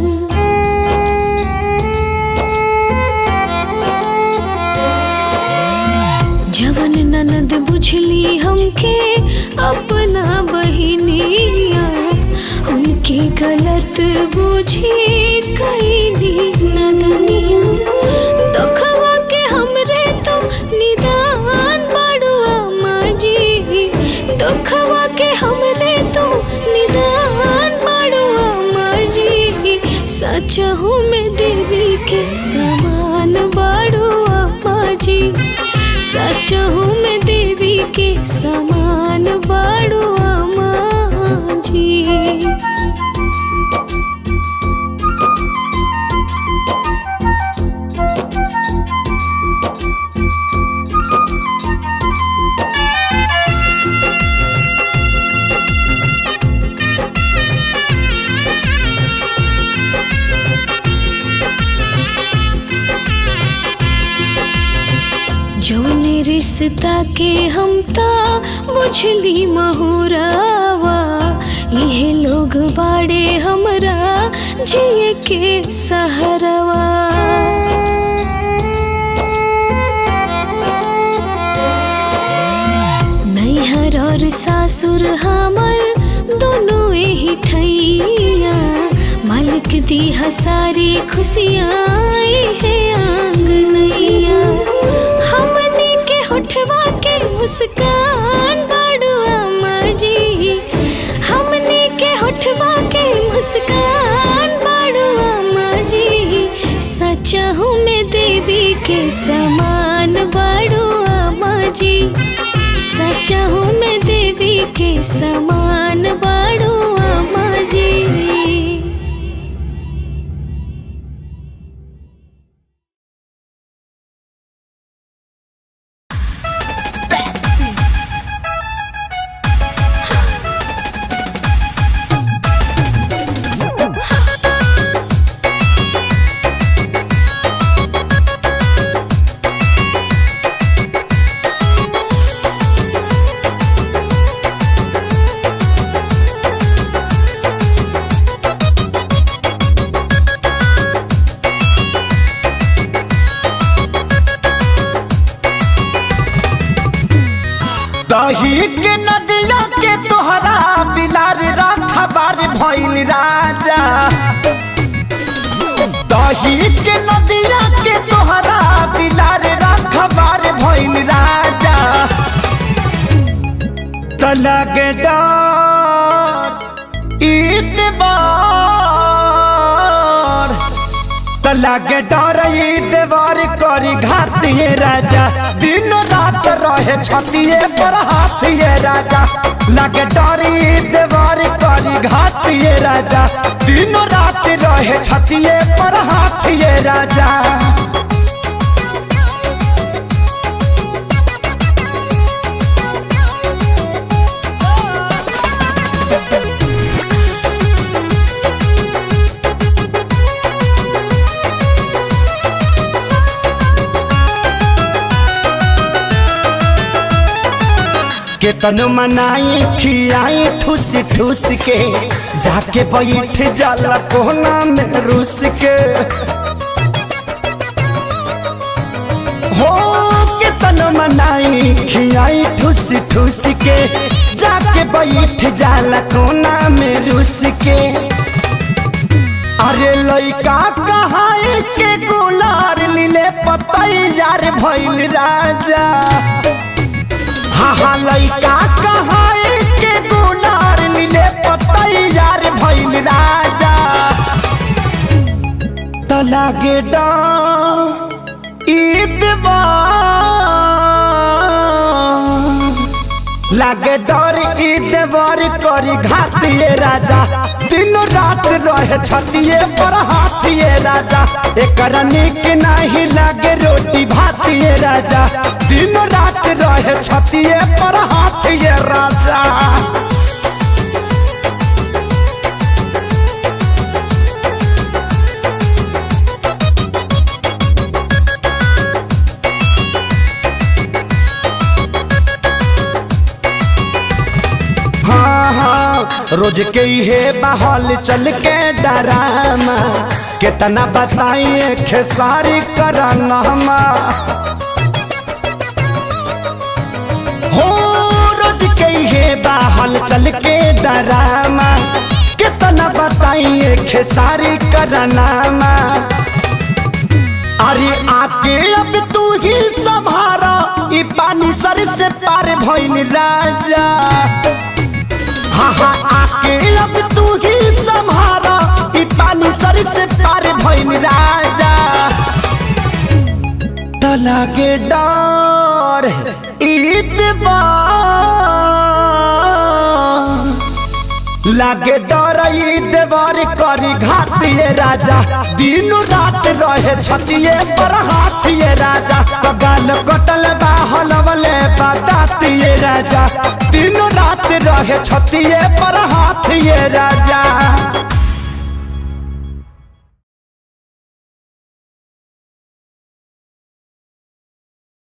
जवन ननद बुझली हमके अपना बहिनिया, उनके गलत बुझी कईनी नदनिया। दुखवा के हमरे तो निदान बाड़ो आमा जी, दुखवा के हमरे तो निदान बाड़ो आमा जी। सच हूँ मैं देवी के समान बाड़ो आमा जी, सच हूँ मैं देवी के समान बाड़ो आमा जी। जौने रिश्ता के हम ता बुझली महुरावा, ये लोग बाड़े हमरा जिए के सहरवा। नैहर और सासुर हमर दोनों ही ठैया, मालिक दी हसारी खुशियाँ है आंगनैया। हमनी के होठवा के मुस्कान बाड़ो आमा जी, हमनी के होठवा के मुस्कान बाड़ो देवी के समान बड़ो अम्मा जी, सचहु में देवी के समान बड़ो अम्मा जी। दही के नदिया के तोहरा बिलार राठबार भइल राजा। दही के नदिया के तोहरा बिलार राठबार भइल राजा। तलग डर ईतबार, तलग डर ईतबार करी घातिए राजा। दिन रात रहे छतिए पर हाथिए राजा। लगे डरी देवर करी घातिए राजा। दिन रात रहे छतिए पर हाथिए राजा। केतन मनाई खियाई ठूस ठूस के, जाके बैठ जाला कोना में रूस के। हो केतन मनाई खियाई ठूस ठूस के, जाके बैठ जाला कोना में रूस के। अरे लइका कहाई के गुलार लीले पतैयार भइल राजा। हाँ लइका कहाई के गुलार लीले पतैयार भइल राजा। त लागे लागे डर ईदवर करी घातिए राजा। दिन रात रहे छतिए पर हाथिए राजा। एकरा निक नहीं लागे रोटी भातिए राजा। दिन रात रहे छतिए पर हाथिए राजा। रोज के हे बहल चल के डरामा, कितना बताइए खेसारी करनमा। हो रोज के हे बहल चल के डरामा, कितना बताइए खेसारी करनमा। अरे आके अब तू ही संभारा, ई पानी सर से पार भइल राजा। हाँ आके अब तू ही संभारा, ई पानी सर से पार भइल राजा। त लागे डर ईदवार, लागे डर ईदवार करी घातिए राजा। दिन रात रहे छतिए पर हाथिए राजा। गाल कटल बा हलवले बतातिए राजा। दिन रात रहे छतिए पर हाथिए राजा।